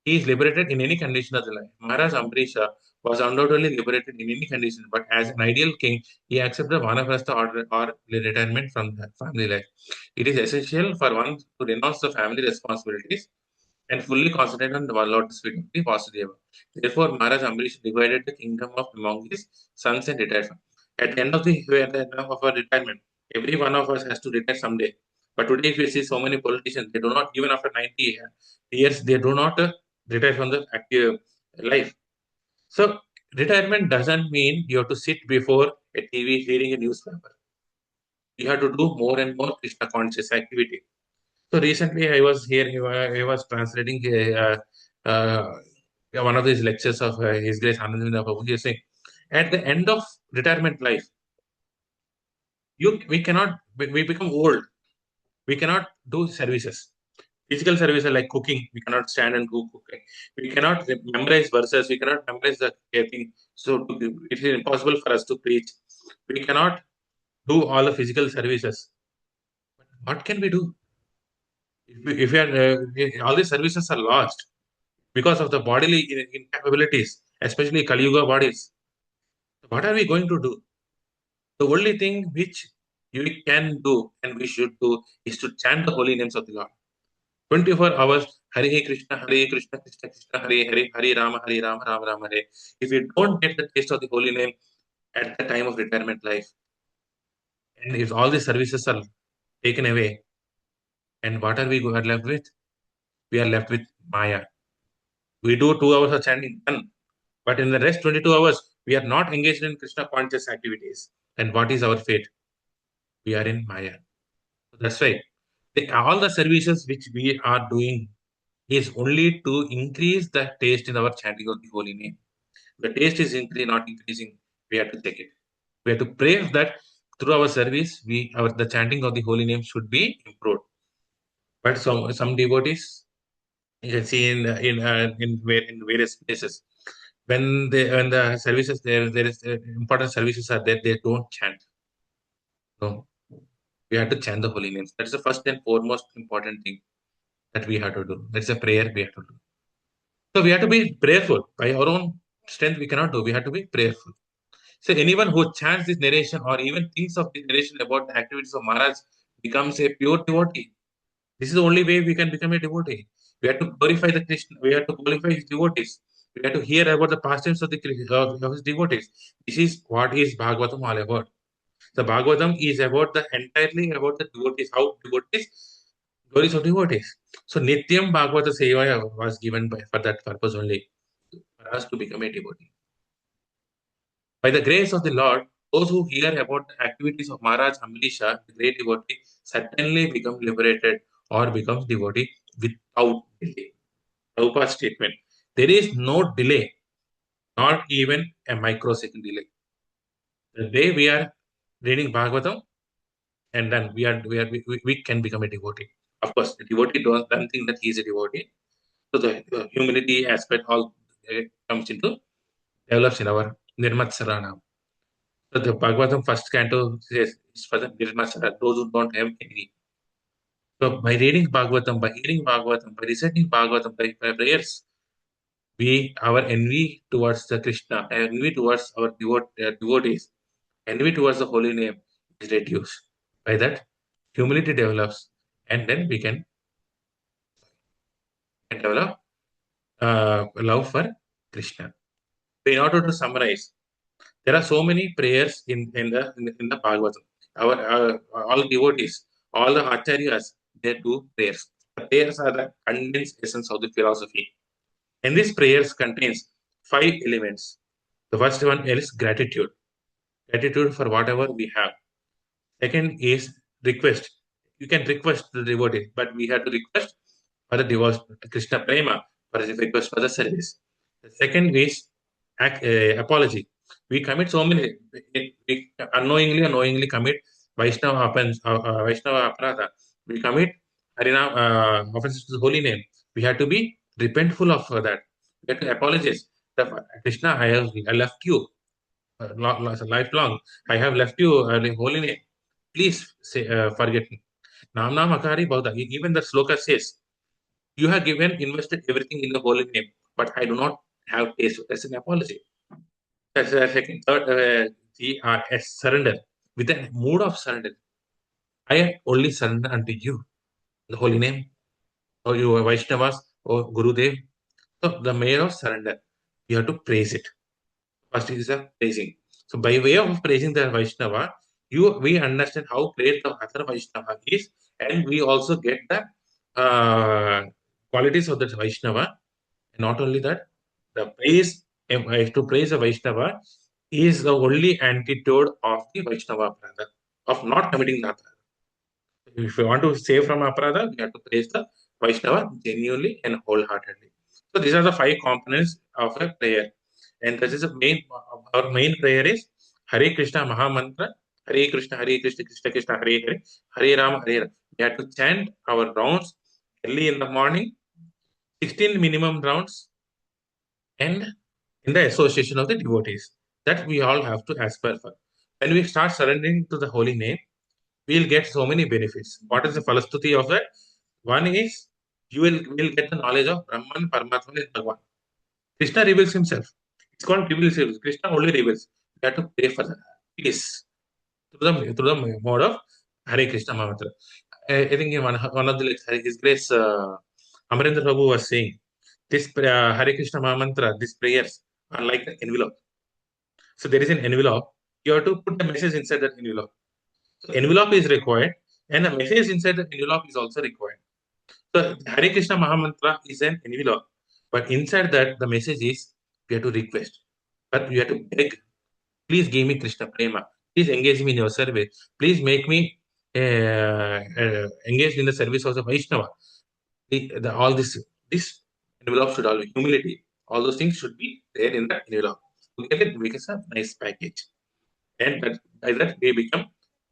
He is liberated in any condition of the life. Maharaj Ambrisha was undoubtedly liberated in any condition, but as an ideal king, he accepted Vanaprastha order or retirement from the family life. It is essential for one to renounce the family responsibilities and fully concentrate on the one Lord Spirit of the Vasudeva. Therefore, Maharaj Ambarish divided the kingdom of among his sons and retired. At the end of our retirement, every one of us has to retire someday. But today, if you see so many politicians, they do not, even after 90 years, they do not retire from the active life. So, retirement doesn't mean you have to sit before a TV reading a newspaper. You have to do more and more Krishna conscious activity. So recently, I was here. I was translating one of these lectures of His Grace Anandinda Prabhuji saying, at the end of retirement life, we cannot we become old. We cannot do services. Physical services like cooking, we cannot stand and cook. Okay. We cannot memorize verses. We cannot memorize the thing. So it is impossible for us to preach. We cannot do all the physical services. What can we do if we are all these services are lost because of the bodily incapabilities, especially Kali Yuga bodies? What are we going to do? The only thing which we can do and we should do is to chant the holy names of the Lord. 24 hours, Hare Krishna, Hare Krishna, Krishna Krishna, Hare Hare, Hare Rama, Rama Rama, Hare. If we don't get the taste of the holy name at the time of retirement life, and if all the services are taken away, and what are we left with? We are left with Maya. We do 2 hours of chanting, done. But in the rest 22 hours, we are not engaged in Krishna conscious activities. And what is our fate? We are in Maya. So that's why all the services which we are doing is only to increase the taste in our chanting of the holy name. The taste is increasing, not increasing. We have to take it. We have to pray that through our service, the chanting of the holy name should be improved. But some devotees you can see in various places when the services there is important services are there, they don't chant. No, we have to chant the holy names. That's the first and foremost important thing that we have to do. That's a prayer we have to do. So we have to be prayerful. By our own strength we cannot do. We have to be prayerful. So anyone who chants this narration or even thinks of this narration about the activities of Maharaj becomes a pure devotee. This is the only way we can become a devotee. We have to glorify the Krishna. We have to glorify his devotees. We have to hear about the pastimes of of his devotees. This is what is Bhagavatam all about. The Bhagavatam is about the entirely about the devotees, how devotees, glories of devotees. So Nityam Bhagavata Sevaya was given for that purpose only, for us to become a devotee. By the grace of the Lord, those who hear about the activities of Maharaj Amrisha, the great devotee, certainly become liberated or becomes devotee without delay. Prabhupada's statement. There is no delay, not even a microsecond delay. The day we are reading Bhagavatam, and then we can become a devotee. Of course, the devotee don't think that he is a devotee. So the humility aspect all comes into develops in our Nirmatsarana. So the Bhagavatam first canto says is for the Nirmatsara, those who don't have any. So by reading Bhagavatam, by hearing Bhagavatam, by reciting Bhagavatam, by prayers, our envy towards the Krishna, envy towards our devotees, envy towards the holy name is reduced. By that, humility develops, and then we can develop love for Krishna. So in order to summarize, There are so many prayers in the Bhagavatam. All devotees, all the acharyas, they do prayers. The prayers are the condensed essence of the philosophy. And these prayers contains 5 elements. The first one is gratitude. Gratitude for whatever we have. Second is request. You can request the devotee, but we have to request for the divorce, Krishna Prema, for the request for the service. The second is apology. We commit so many, we unknowingly or knowingly commit Vaishnava Aparadha. We commit Harinam offenses to the holy name. We have to be repentful of that. We have to apologize. Krishna, I left you lifelong. I have left you holy name. Please say, forget me. Nam Nam Akari Bauda. Even the sloka says, you have invested everything in the holy name, but I do not have taste. That's an apology. That's the second. Third, surrender. With a mood of surrender. I only surrender unto you, the holy name, or you Vaishnavas, or Gurudev. So the mayor of surrender. You have to praise it. First is a praising. So by way of praising the Vaishnava, we understand how great the other Vaishnava is, and we also get the qualities of the Vaishnava. And not only that, the praise to praise a Vaishnava is the only antidote of the Vaishnava Prada, of not committing the Prada. If you want to save from Aparadha, you have to praise the Vaishnava genuinely and wholeheartedly. So these are the 5 components of a prayer. And this is the main, our main prayer is Hare Krishna Mahamantra, Hare Krishna, Krishna Krishna, Hare Hare, Hare Rama, Hare Rama. We have to chant our rounds early in the morning, 16 minimum rounds, and in the association of the devotees. That we all have to aspire for. When we start surrendering to the holy name, we'll get so many benefits. What is the falastuti of that? One is will get the knowledge of Brahman, Paramatman, and Bhagavan. Krishna reveals himself. It's called reveals. Krishna only reveals. We have to pray for that. Peace through the mode of Hare Krishna Mahamantra. I think in one of the His Grace Amarendra Prabhu was saying this Hare Krishna Mahamantra, these prayers are like an envelope. So there is an envelope. You have to put the message inside that envelope. So envelope is required, and a message inside the envelope is also required. So Hare Krishna Mahamantra is an envelope, but inside that the message is we have to request, but we have to beg. Please give me Krishna Prema. Please engage me in your service. Please make me engaged in the service of the Vaishnava. All this envelope should all be humility. All those things should be there in that envelope. Together it becomes a nice package, and by that we become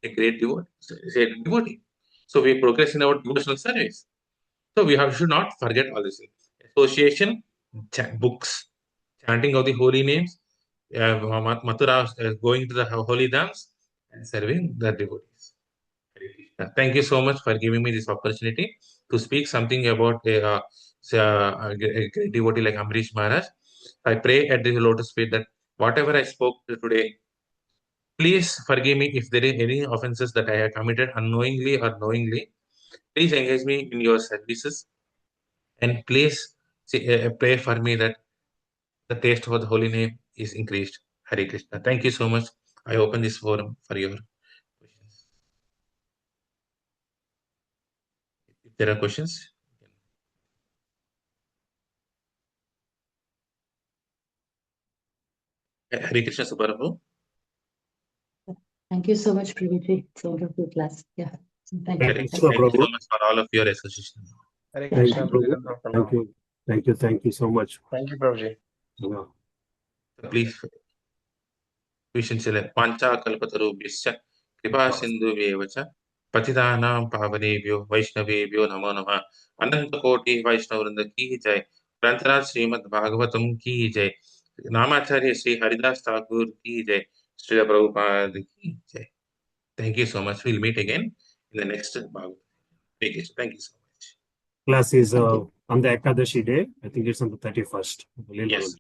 a great devotee. So we progress in our devotional service. So we should not forget all this. Association, books, chanting of the holy names, Mathura going to the holy dams, and serving the devotees. Thank you so much for giving me this opportunity to speak something about a great devotee like Amrish Maharaj. I pray at the lotus feet that whatever I spoke today, please forgive me if there is any offenses that I have committed unknowingly or knowingly. Please engage me in your services, and please pray for me that the taste for the holy name is increased. Hare Krishna. Thank you so much. I open this forum for your questions. If there are questions. Hare Krishna Subharabu. Thank you so much, Prabhuji. It's a wonderful class. Yeah. Thank you. Thank you so much for all of your association. Hare Thank Krishna. you, Prabhu. Thank you so much. Thank you, Prabhuji. Yeah. Please, Vishinchale Pancha Kalpatarubhisya Kripa Sindhu Vevacha Patitanam Pavanebhyo Vaishnavebhyo Namo Namah Ananta Koti Vaishnavrinda Ki Jai Grantaraj Srimad Bhagavatam Ki Jai Namacharya Sri Haridas Thakur Ki Jai Srila Prabhupada Ki Jai. Thank you so much. We'll meet again in the next Bhagavatam. Thank you so much. Class is on the Ekadashi day. I think it's on the 31st. Yes.